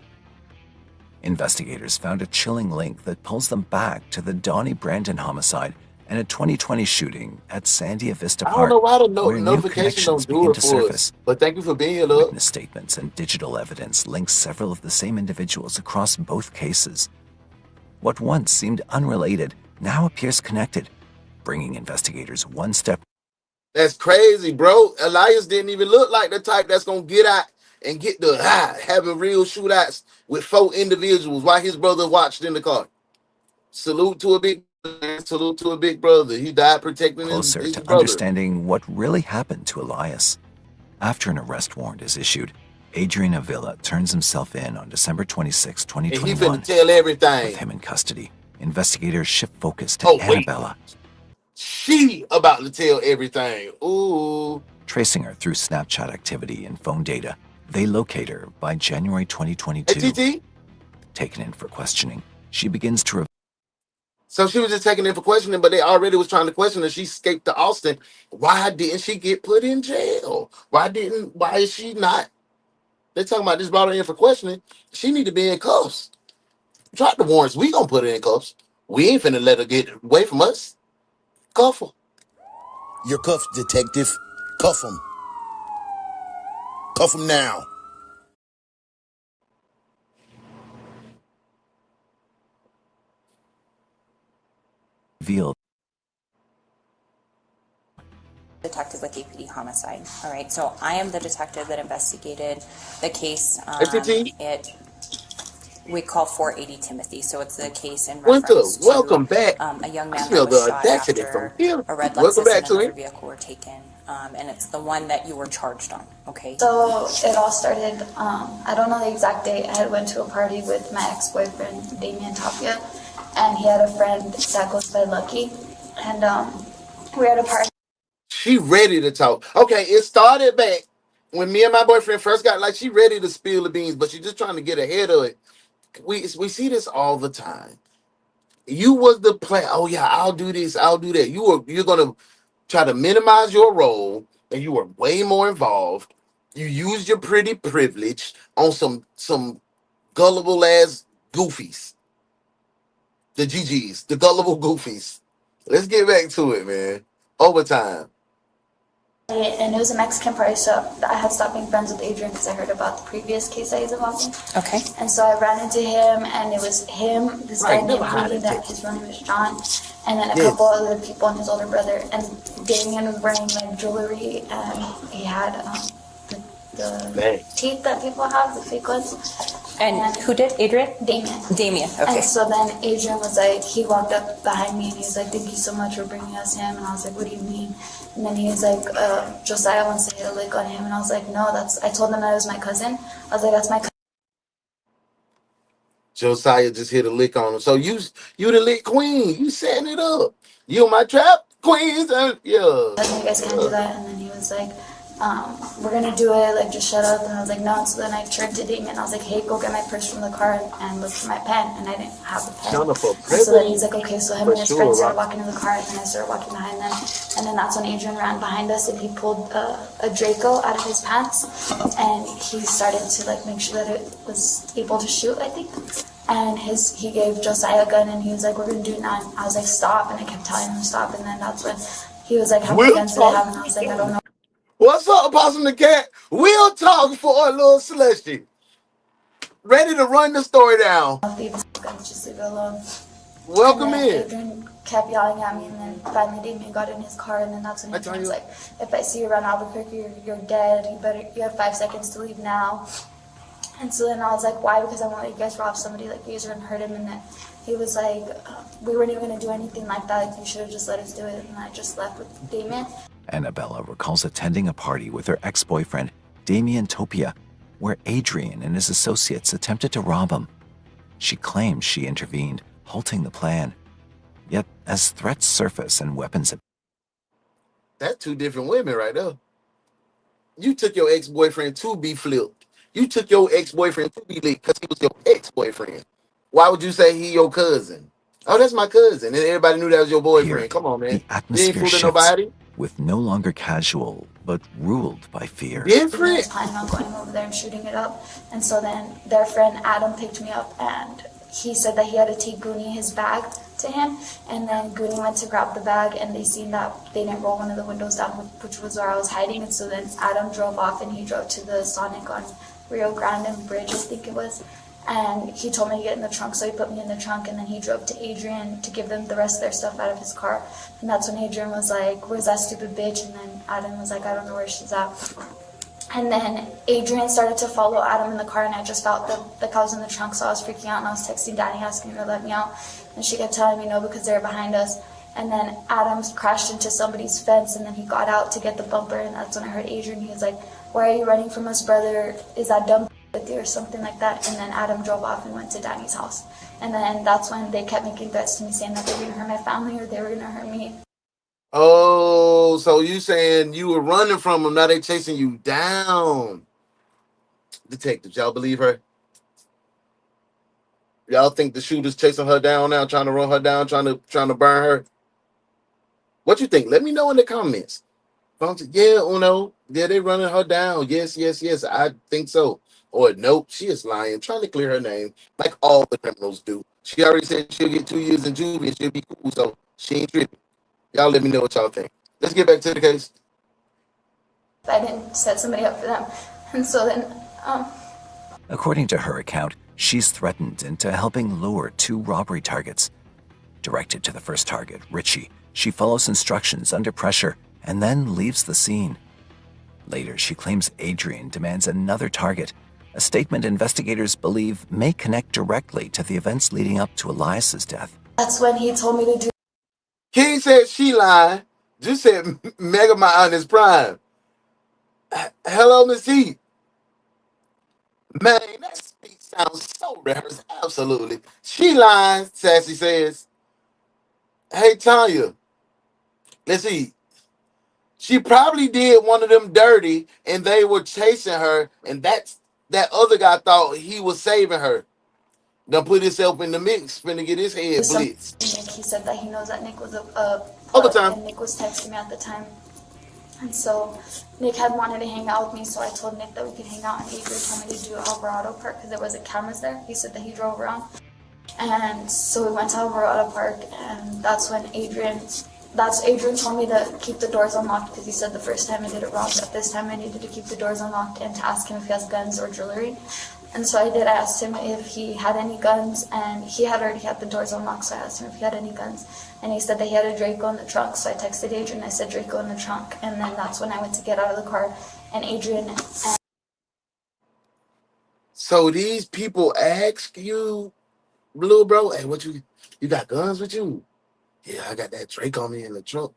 Investigators found a chilling link that pulls them back to the Donnie Brandon homicide and a 2020 shooting at Sandia Vista I Park, don't know why the where new notification connections don't do begin it to for surface. us. But thank you for being here, love. Witness statements and digital evidence link several of the same individuals across both cases. What once seemed unrelated now appears connected, bringing investigators one step. That's crazy, bro. Elias didn't even look like the type that's gonna get out and get the having real shootouts with 4 individuals while his brother watched in the car. Salute to a big brother. He died protecting Closer his to brother. understanding what really happened to Elias. After an arrest warrant is issued, Adrian Avila turns himself in on December 26, 2021. And he finna tell everything. With him in custody, investigators shift focus to Annabella. She about to tell everything. Ooh. Tracing her through Snapchat activity and phone data, they locate her by January 2022. Hey, taken in for questioning, she begins to. So she was just taken in for questioning, but they already was trying to question her. She escaped to Austin. Why didn't she get put in jail? Why is she not? They're talking about this, brought her in for questioning. She need to be in cuffs. Drop the warrants. We gonna put her in cuffs. We ain't finna let her get away from us. Cuff her. You're cuffed, detective. Cuff him. Cuff him now. Revealed. Detective with APD homicide. All right, so I am the detective that investigated the case. We call 480 Timothy, so it's the case in reference to welcome back. A young man I smell that was the shot audacity after from here. a red Welcome Lexus back and to another it. vehicle were taken, and it's the one that you were charged on. Okay. So it all started. I don't know the exact date. I had went to a party with my ex-boyfriend Damien Tapia, and he had a friend that goes by Lucky, and we had a party. She ready to talk. Okay, it started back when me and my boyfriend first got, like, she ready to spill the beans, but she just trying to get ahead of it. We see this all the time. You was the plan. Oh yeah, I'll do this, I'll do that. You're gonna try to minimize your role, and you were way more involved. You used your pretty privilege on some gullible ass goofies. The GGs, the gullible goofies. Let's get back to it, man. Overtime. And it was a Mexican party, so I had stopped being friends with Adrian because I heard about the previous case that he's involved in. Okay. And so I ran into him, and it was him, this guy named Lee, that his real name is John, and then a couple other people and his older brother. And Damien was wearing like jewelry, and he had the teeth that people have, the fake ones. And who did? Adrian? Damien. Okay. And so then Adrian was like, he walked up behind me and he was like, "Thank you so much for bringing us him." And I was like, "What do you mean?" And then he was like, "Josiah wants to hit a lick on him." And I was like, "No, I told him that it was my cousin." I was like, "That's my cousin." Josiah just hit a lick on him. So you the lick queen. You setting it up. You my trap queens. Yeah. You guys can't do that. And then he was like, "We're gonna do it, like just shut up." And I was like, "No." So then I turned to Damien and I was like, "Hey, go get my purse from the car and look for my pen." And I didn't have the pen. And so then he's like, "Okay." So him and his friends started walking to the car, and then I started walking behind them. And then that's when Adrian ran behind us and he pulled a Draco out of his pants, and he started to like make sure that it was able to shoot, I think. And he gave Josiah a gun and he was like, "We're gonna do it now." And I was like, "Stop!" And I kept telling him to stop. And then that's when he was like, "How many guns do I have?" And I was like, "I don't know." What's up, Possum the Cat? We'll talk for a little slushy. ready to run the story down. Just leave it alone. Welcome and then in. Adrian kept yelling at me, and then finally Damien got in his car, and then that's when Adrian was like, if I see you around Albuquerque, you're dead. You have 5 seconds to leave now. And so then I was like, why? Because I want you guys rob somebody, like you guys are gonna hurt him. And then he was like, we weren't even gonna do anything like that. Like, you should have just let us do it. And I just left with Damien. Annabella recalls attending a party with her ex-boyfriend, Damien Topia, where Adrian and his associates attempted to rob him. She claims she intervened, halting the plan. Yet, as threats surface and weapons... That's two different women right there. You took your ex-boyfriend to be flipped. You took your ex-boyfriend to be licked because he was your ex-boyfriend. Why would you say he your cousin? Oh, that's my cousin. And everybody knew that was your boyfriend. Here, come on, man. The atmosphere shifts, nobody. with no longer casual, but ruled by fear. I was planning on going over there and shooting it up. And so then their friend Adam picked me up, and he said that he had to take Goonie his bag to him. And then Goonie went to grab the bag, and they seen that they didn't roll one of the windows down, which was where I was hiding. And so then Adam drove off, and he drove to the Sonic on Rio Grande Bridge, I think it was. And he told me to get in the trunk, so he put me in the trunk, and then he drove to Adrian to give them the rest of their stuff out of his car. And that's when Adrian was like, where's that stupid bitch? And then Adam was like, I don't know where she's at. And then Adrian started to follow Adam in the car, and I just felt the I was in the trunk, so I was freaking out, and I was texting Danny asking her to let me out. And she kept telling me no because they were behind us. And then Adam crashed into somebody's fence, and then he got out to get the bumper, and that's when I heard Adrian. He was like, why are you running from us, brother? Is that dumb with you or something like that? And then Adam drove off and went to Danny's house. And then that's when they kept making threats to me, saying that they were going to hurt my family or they were going to hurt me. Oh, so you saying you were running from them, now they chasing you down. Detectives, y'all believe her? Y'all think the shooter's chasing her down now, trying to run her down, trying to burn her? What you think? Let me know in the comments. Yeah, Uno. Yeah, they running her down. Yes, I think so. Or nope, she is lying, trying to clear her name, like all the criminals do. She already said she'll get 2 years in juvie and she'll be cool, so she ain't tripping. Y'all let me know what y'all think. Let's get back to the case. I didn't set somebody up for them. And so then, According to her account, she's threatened into helping lure 2 robbery targets. Directed to the first target, Richie, she follows instructions under pressure and then leaves the scene. Later, she claims Adrian demands another target, a statement investigators believe may connect directly to the events leading up to Elias's death. That's when he told me to do. King said she lied. Just said Mega on his prime. Hello, Miss T. Man, that speech sounds so rehearsed. Absolutely. She lies, Sassy says. Hey, Tanya. Let's see. She probably did one of them dirty, and they were chasing her, and that other guy thought he was saving her. Done put himself in the mix, finna get his head blitzed. He said that he knows that Nick was OverTime. And Nick was texting me at the time. And so Nick had wanted to hang out with me, so I told Nick that we could hang out, and Adrian told me to do Alvarado Park because there wasn't cameras there. He said that he drove around. And so we went to Alvarado Park, and that's when Adrian told me to keep the doors unlocked because he said the first time I did it wrong, but this time I needed to keep the doors unlocked and to ask him if he has guns or jewelry. And so I did. I asked him if he had any guns, and he had already had the doors unlocked, so I asked him if he had any guns. And he said that he had a Draco in the trunk, so I texted Adrian, I said Draco in the trunk, and then that's when I went to get out of the car, and Adrian... So these people ask you, little bro, hey, what you got guns with you? Yeah, I got that Drake on me in the trunk.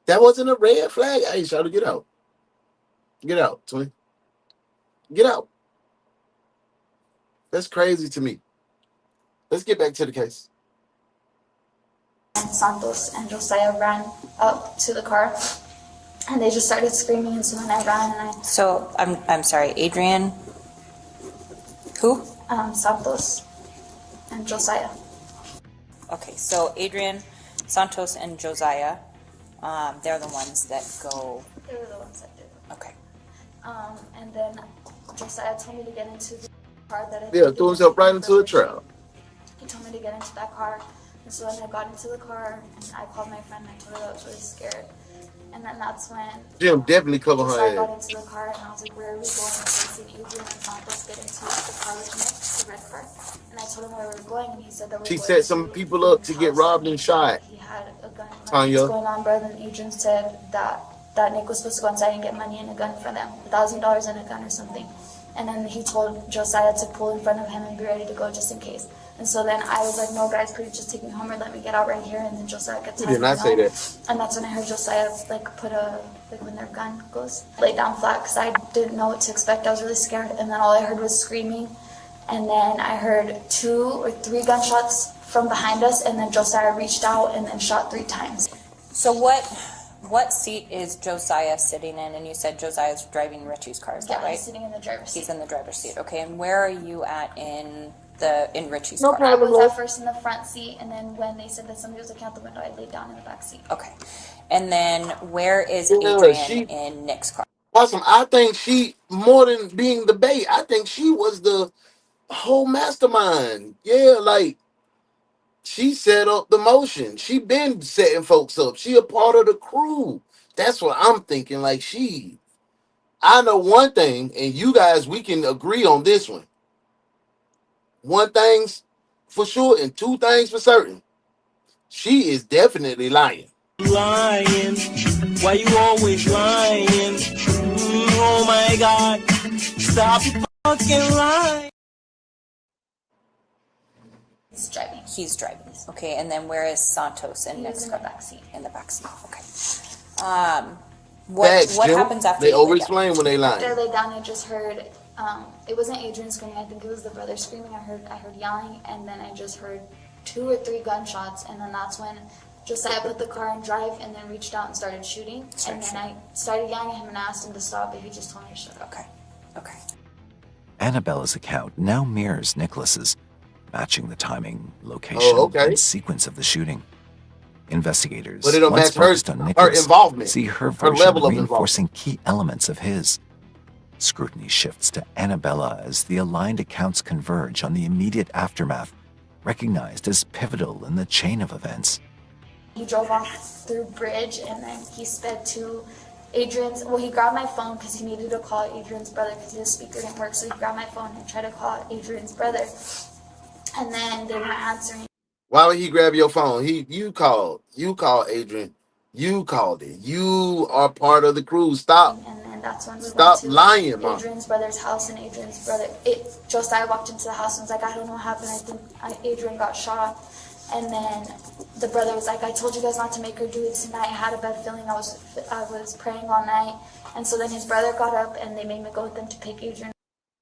That wasn't a red flag. Hey, try to get out. Get out, twin. Get out. That's crazy to me. Let's get back to the case. And Santos and Josiah ran up to the car, and they just started screaming, and so then I ran and I... So, I'm sorry, Adrian? Who? Santos and Josiah. Okay, so Adrian, Santos, and Josiah, they're the ones that go... They were the ones that did it. Okay. And then Josiah told me to get into the car that I... Yeah, threw himself right into a trap. He told me to get into that car, and so then I got into the car, and I called my friend, and I told her that I was really scared. And then that's when Jim definitely cover just her I ass. got into the car and I was like, where are we going? And I seen Adrian and Santos get into the car with Nick, the red car. And I told him where we were going, and he said that we're She going set some to people up to get robbed and shot. he had a gun. Tanya. What's going on, brother? And Adrian said that Nick was supposed to go inside and get money and a gun for them, $1,000 and a gun or something. And then he told Josiah to pull in front of him and be ready to go just in case. And so then I was like, no, guys, could you just take me home or let me get out right here? And then Josiah gets You did not say that. And that's when I heard Josiah, like, when their gun goes, lay down flat, because I didn't know what to expect. I was really scared. And then all I heard was screaming. And then I heard 2 or 3 gunshots from behind us. And then Josiah reached out and then shot 3 times. So what seat is Josiah sitting in? And you said Josiah's driving Richie's car, is that right? He's sitting in the driver's seat. He's in the driver's seat. Okay, and where are you at in Richie's No car? problem. I was at first in the front seat, and then when they said that somebody was looking out the window, I laid down in the back seat. Okay. And then where is Adrian in Nick's car? Awesome. I think she, more than being the bait, I think she was the whole mastermind. Yeah, like, she set up the motion. She been setting folks up. She a part of the crew. That's what I'm thinking. Like, I know one thing, and you guys, we can agree on this one. One thing's for sure and 2 things for certain. She is definitely lying. Lying. Why you always lying? Oh my God. Stop fucking lying. He's driving. Okay, and then where is Santos in Nick's car? In the back seat. Okay. What happens after they over-explain when they lie? After I laid down, I just heard, it wasn't Adrian screaming, I think it was the brother screaming. I heard yelling, and then I just heard 2 or 3 gunshots, and then that's when Josiah put the car in drive and then reached out and started shooting. And then I started yelling at him and asked him to stop, but he just told me to shut up. Okay. Annabella's account now mirrors Nicholas's, matching the timing, location, and sequence of the shooting. Investigators, but it'll once match focused on her Nicholas, involvement, see her her version level of reinforcing key elements of his. Scrutiny shifts to Annabella as the aligned accounts converge on the immediate aftermath, recognized as pivotal in the chain of events. He drove off through bridge, and then he sped to Adrian's. Well, he grabbed my phone because he needed to call Adrian's brother because his speaker didn't work. So he grabbed my phone and tried to call Adrian's brother, and then they weren't answering. Why would he grab your phone? You called Adrian. You called it. You are part of the crew. Stop. And then that's when we Stop went to lying, Mom. Adrian's brother's house, and Adrian's brother, Josiah walked into the house and was like, I don't know what happened. I think Adrian got shot. And then the brother was like, I told you guys not to make her do it tonight. I had a bad feeling. I was praying all night. And so then his brother got up, and they made me go with them to pick Adrian.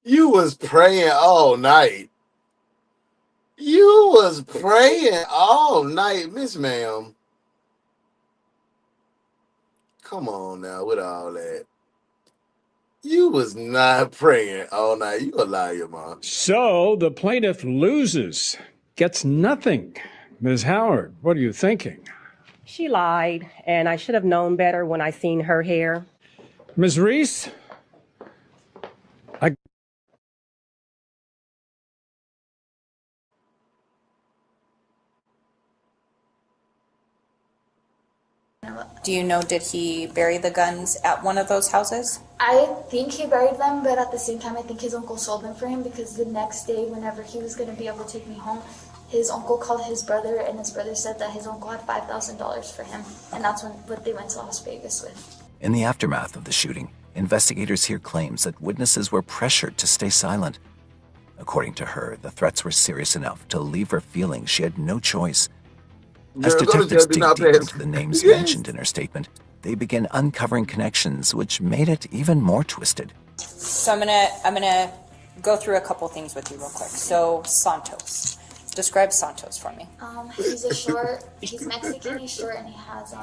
You was praying all night. You was praying all night, Miss Ma'am. Come on now with all that. You was not praying all night. You a liar, Mom. So the plaintiff loses, gets nothing. Ms. Howard, what are you thinking? She lied, and I should have known better when I seen her hair. Ms. Reese? Do you know, did he bury the guns at one of those houses? I think he buried them, but at the same time, I think his uncle sold them for him because the next day, whenever he was going to be able to take me home, his uncle called his brother, and his brother said that his uncle had $5,000 for him, and that's what they went to Las Vegas with. In the aftermath of the shooting, investigators hear claims that witnesses were pressured to stay silent. According to her, the threats were serious enough to leave her feeling she had no choice. As detectives dig deeper into the names mentioned in her statement, they begin uncovering connections which made it even more twisted. So I'm gonna go through a couple things with you real quick. So Santos. Describe Santos for me. He's Mexican, he's short, and he has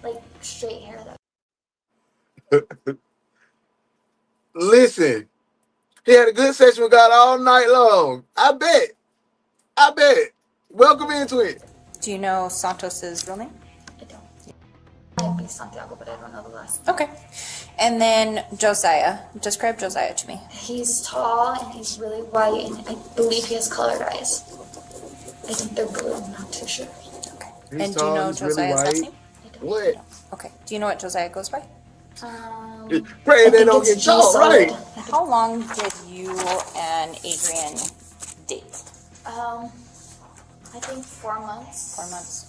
like straight hair. Listen, he had a good session with God all night long. I bet. Welcome into it. Do you know Santos's real name? I don't. I'd be Santiago, but I don't know the last name. Okay. And then Josiah. Describe Josiah to me. He's tall and he's really white, and I believe he has colored eyes. I think they're blue. I'm not too sure. Okay. And do you know Josiah's last name? I What? Okay. Do you know what Josiah goes by? Pray they don't get caught, right? How long did you and Adrian date? I think 4 months. 4 months.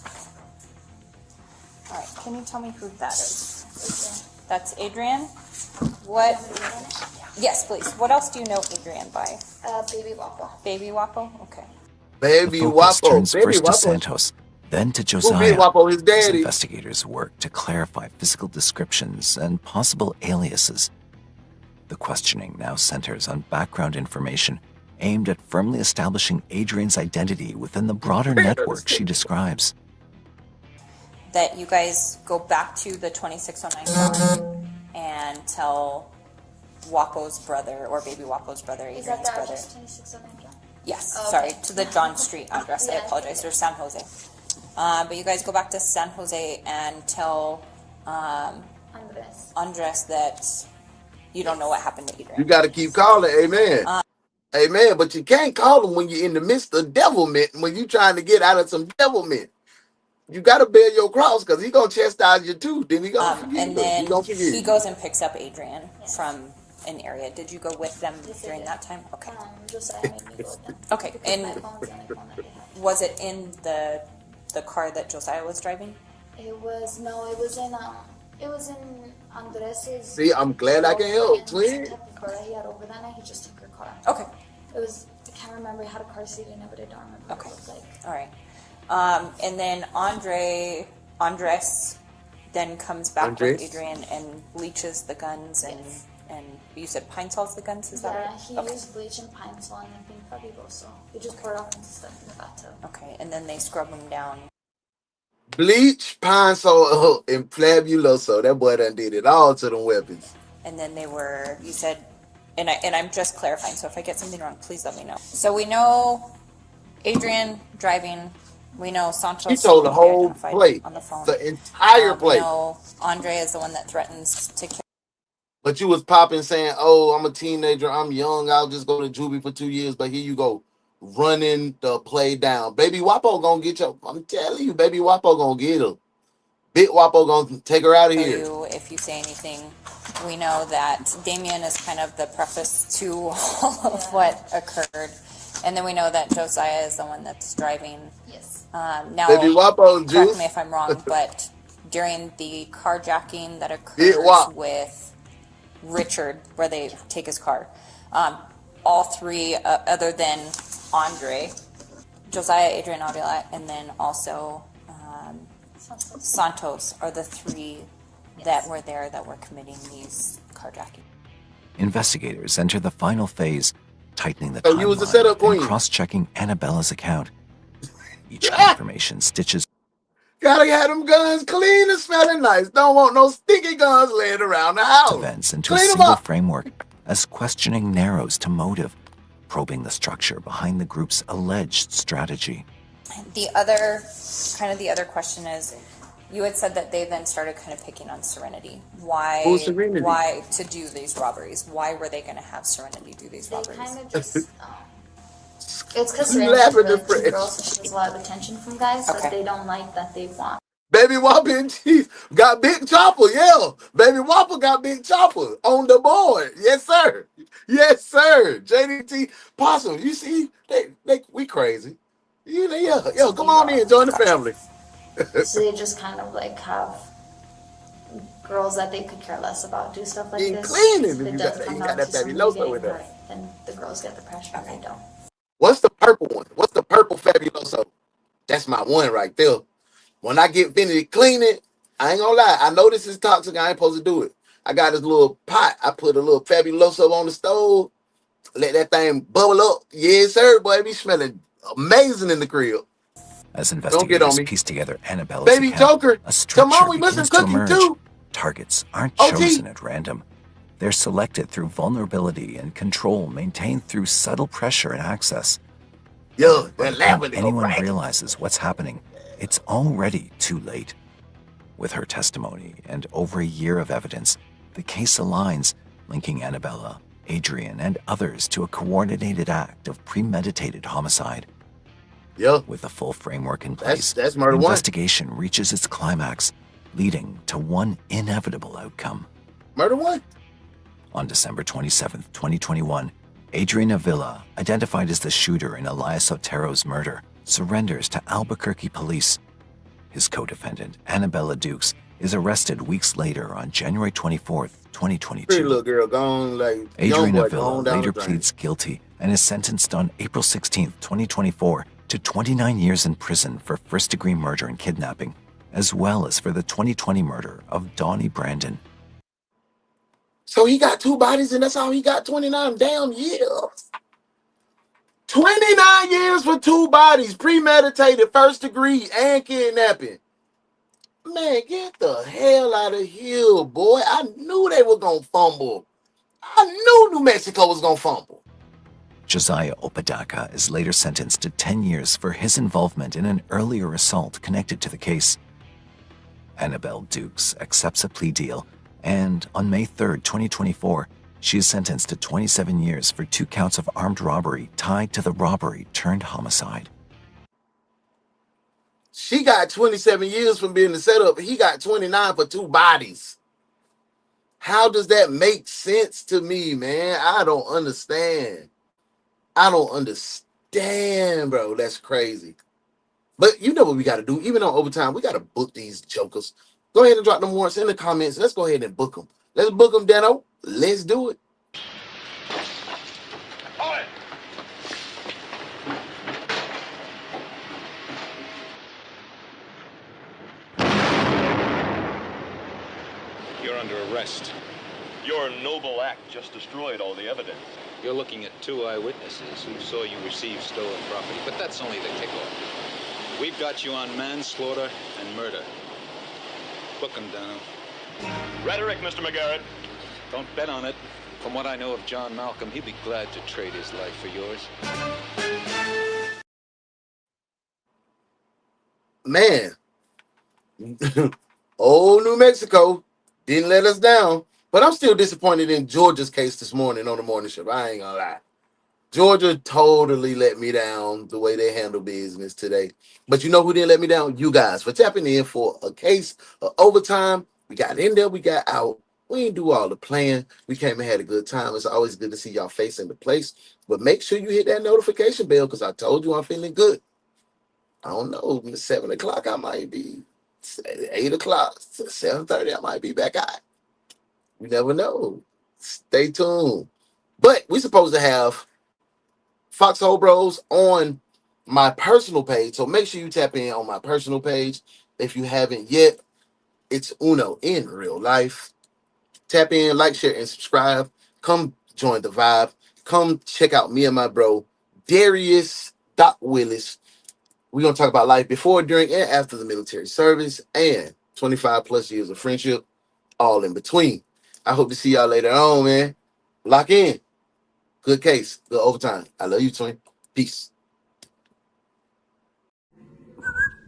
All right. Can you tell me who that is? That's Adrian. What? Yes, please. What else do you know Adrian by? Baby Wapo. Baby Wapo? Okay. Baby The focus Wapo. turns Baby first to Wapo. Santos, then to Who Josiah, Baby Wapo? His as daddy. investigators work to clarify physical descriptions and possible aliases. The questioning now centers on background information aimed at firmly establishing Adrian's identity within the broader network she describes. That you guys go back to the 2609 phone and tell Wapo's brother, or Baby Wapo's brother, Is that Adrian's the brother. address 2609 John? Yes, Oh, sorry, okay. to the John Street address. I Yeah. apologize. There's San Jose. But you guys go back to San Jose and tell Andres that you don't know what happened to Adrian. You got to keep calling, amen. Amen. But you can't call them when you're in the midst of devilment, when you're trying to get out of some devilment. You got to bear your cross because he's going to chastise you too. Then he going to forgive And you. then He gonna forgive he you. goes and picks up Adrian from an area. Did you go with them during that time? Okay. Josiah made me go with them. Okay. Because And my phone's the only phone that they have. was it in the car that Josiah was driving? It was in Andres's. See, I'm glad I can help, twin. The type of car that he had over that night, he just took her car. Okay. It was, I can't remember, it had a car seat in it, but I don't remember what it looked like. All right. And then Andres then comes back with Adrian and bleaches the guns and you said pine salts the guns, is that Yeah, right? he used bleach and pine sol and then pink fabuloso. He just poured off into stuff in the bathtub. Okay, and then they scrub them down. Bleach, pine sol, and flabuloso. That boy done did it all to them weapons. And then they were, you said, and I'm just clarifying, so if I get something wrong, please let me know. So we know Adrian driving. We know Santos. He told the whole identified plate, on the phone. the entire We plate. know Andre is the one that threatens to kill. But you was popping saying, oh, I'm a teenager, I'm young, I'll just go to juvie for 2 years. But here you go, running the play down. Baby Wapo gonna get you. I'm telling you, Baby Wapo gonna get her. Big Wapo gonna take her out of here. If you say anything, we know that Damien is kind of the preface to all of what occurred. And then we know that Josiah is the one that's driving. Yes. Now, Baby Wapo, correct juice. me if I'm wrong, but during the carjacking that Big occurs Wap. with Richard, where they take his car, all three, other than Andre, Josiah, Adrian, Avila, and then also Santos are the three that were there that were committing these carjacking. Investigators enter the final phase, tightening the So you was the setup timeline and queen. cross-checking Annabella's account. Each confirmation stitches Gotta have them guns clean and smelling nice. Don't want no sticky guns laying around the house. events into a Clean 'em single up. framework as questioning narrows to motive, probing the structure behind the group's alleged strategy. The other question is, you had said that they then started kind of picking on Serenity. Why? Who's Serenity? Why to do these robberies? Why were they going to have Serenity do these They robberies? kind of just, it's because You Serena's laughing really at the cute girl, so she gets a lot of attention from guys that they don't like, that they want. Baby Whopper and cheese got Big Chopper, yeah. Baby Whopper got Big Chopper on the board. Yes, sir. Yes, sir. JDT Possum. You see, we crazy. Yo, come on in, join the family. So they just kind of like have girls that they could care less about do stuff like You this. cleaning If if it you does got- come you down got that to baby somebody Loso getting with her. hurt, then the girls get the pressure and they don't. What's the purple one? What's the purple fabuloso? That's my one right there. When I get finished cleaning, I ain't gonna lie. I know this is toxic. I ain't supposed to do it. I got this little pot. I put a little fabuloso on the stove. Let that thing bubble up. Yes, sir, boy. It be smelling amazing in the crib. As Don't get investigators on me. piece together Annabella's Baby account, Joker, a come structure on, we missing begins to cookie emerge. too. Targets aren't OT. chosen at random. They're selected through vulnerability and control maintained through subtle pressure and access. Yo, By that the time lavender, anyone right? realizes what's happening, it's already too late. With her testimony and over a year of evidence, the case aligns, linking Annabella, Adrian, and others to a coordinated act of premeditated homicide. Yeah. With the full framework in place, That's murder the one. investigation reaches its climax leading to one inevitable outcome. Murder one? On December 27, 2021, Adrian Avila, identified as the shooter in Elias Otero's murder, surrenders to Albuquerque police. His co-defendant, Annabella Dukes, is arrested weeks later on January 24, 2022. Pretty little girl gone, like, Adrian young boy Avila gone down later the drain. pleads guilty and is sentenced on April 16, 2024 to 29 years in prison for first-degree murder and kidnapping, as well as for the 2020 murder of Donnie Brandon. So he got 2 bodies and that's all he got 29 damn years. 29 years for 2 bodies, premeditated, first degree, and kidnapping. Man, get the hell out of here, boy. I knew they were going to fumble. I knew New Mexico was going to fumble. Josiah Opadaka is later sentenced to 10 years for his involvement in an earlier assault connected to the case. Annabelle Dukes accepts a plea deal, and on May 3, 2024, she is sentenced to 27 years for 2 counts of armed robbery tied to the robbery turned homicide. She got 27 years from being the setup. He got 29 for 2 bodies. How does that make sense to me, man? I don't understand. I don't understand, bro. That's crazy. But you know what we got to do. Even on overtime, we got to book these jokers. Go ahead and drop them warrants in the comments. Let's go ahead and book them. Let's book them, Dano. Let's do it. You're under arrest. Your noble act just destroyed all the evidence. You're looking at 2 eyewitnesses who saw you receive stolen property, but that's only the kickoff. We've got you on manslaughter and murder. Book him, Dano. Rhetoric, Mr. McGarrett. Don't bet on it. From what I know of John Malcolm, he'd be glad to trade his life for yours. Man. Old New Mexico didn't let us down. But I'm still disappointed in Georgia's case this morning on the morning show. I ain't gonna lie. Georgia totally let me down the way they handle business today. But you know who didn't let me down? You guys, for tapping in for a case of overtime. We got in there, we got out. We didn't do all the playing. We came and had a good time. It's always good to see y'all face in the place. But make sure you hit that notification bell because I told you I'm feeling good. I don't know. 7 o'clock, I might be. 8 o'clock, 7:30, I might be back out. You never know. Stay tuned. But we're supposed to have Foxhole Bros on my personal page. So make sure you tap in on my personal page. If you haven't yet, it's Uno in real life. Tap in, like, share, and subscribe. Come join the vibe. Come check out me and my bro, Darius Doc Willis. We're going to talk about life before, during, and after the military service and 25 plus years of friendship, all in between. I hope to see y'all later on, man. Lock in. Good case. Good overtime. I love you, twin. Peace.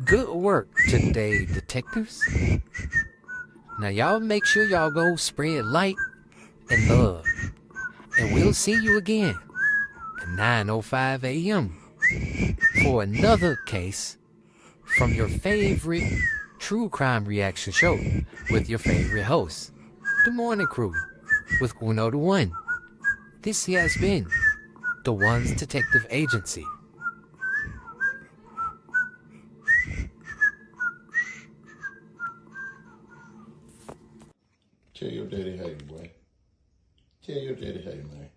Good work today, detectives. Now y'all make sure y'all go spread light and love. And we'll see you again at 9:05 a.m. for another case from your favorite true crime reaction show with your favorite host, The Morning Crew, with UnoDaOne. This has been DaOne's Detective Agency. Tell your daddy hey, boy. Tell your daddy hey, man.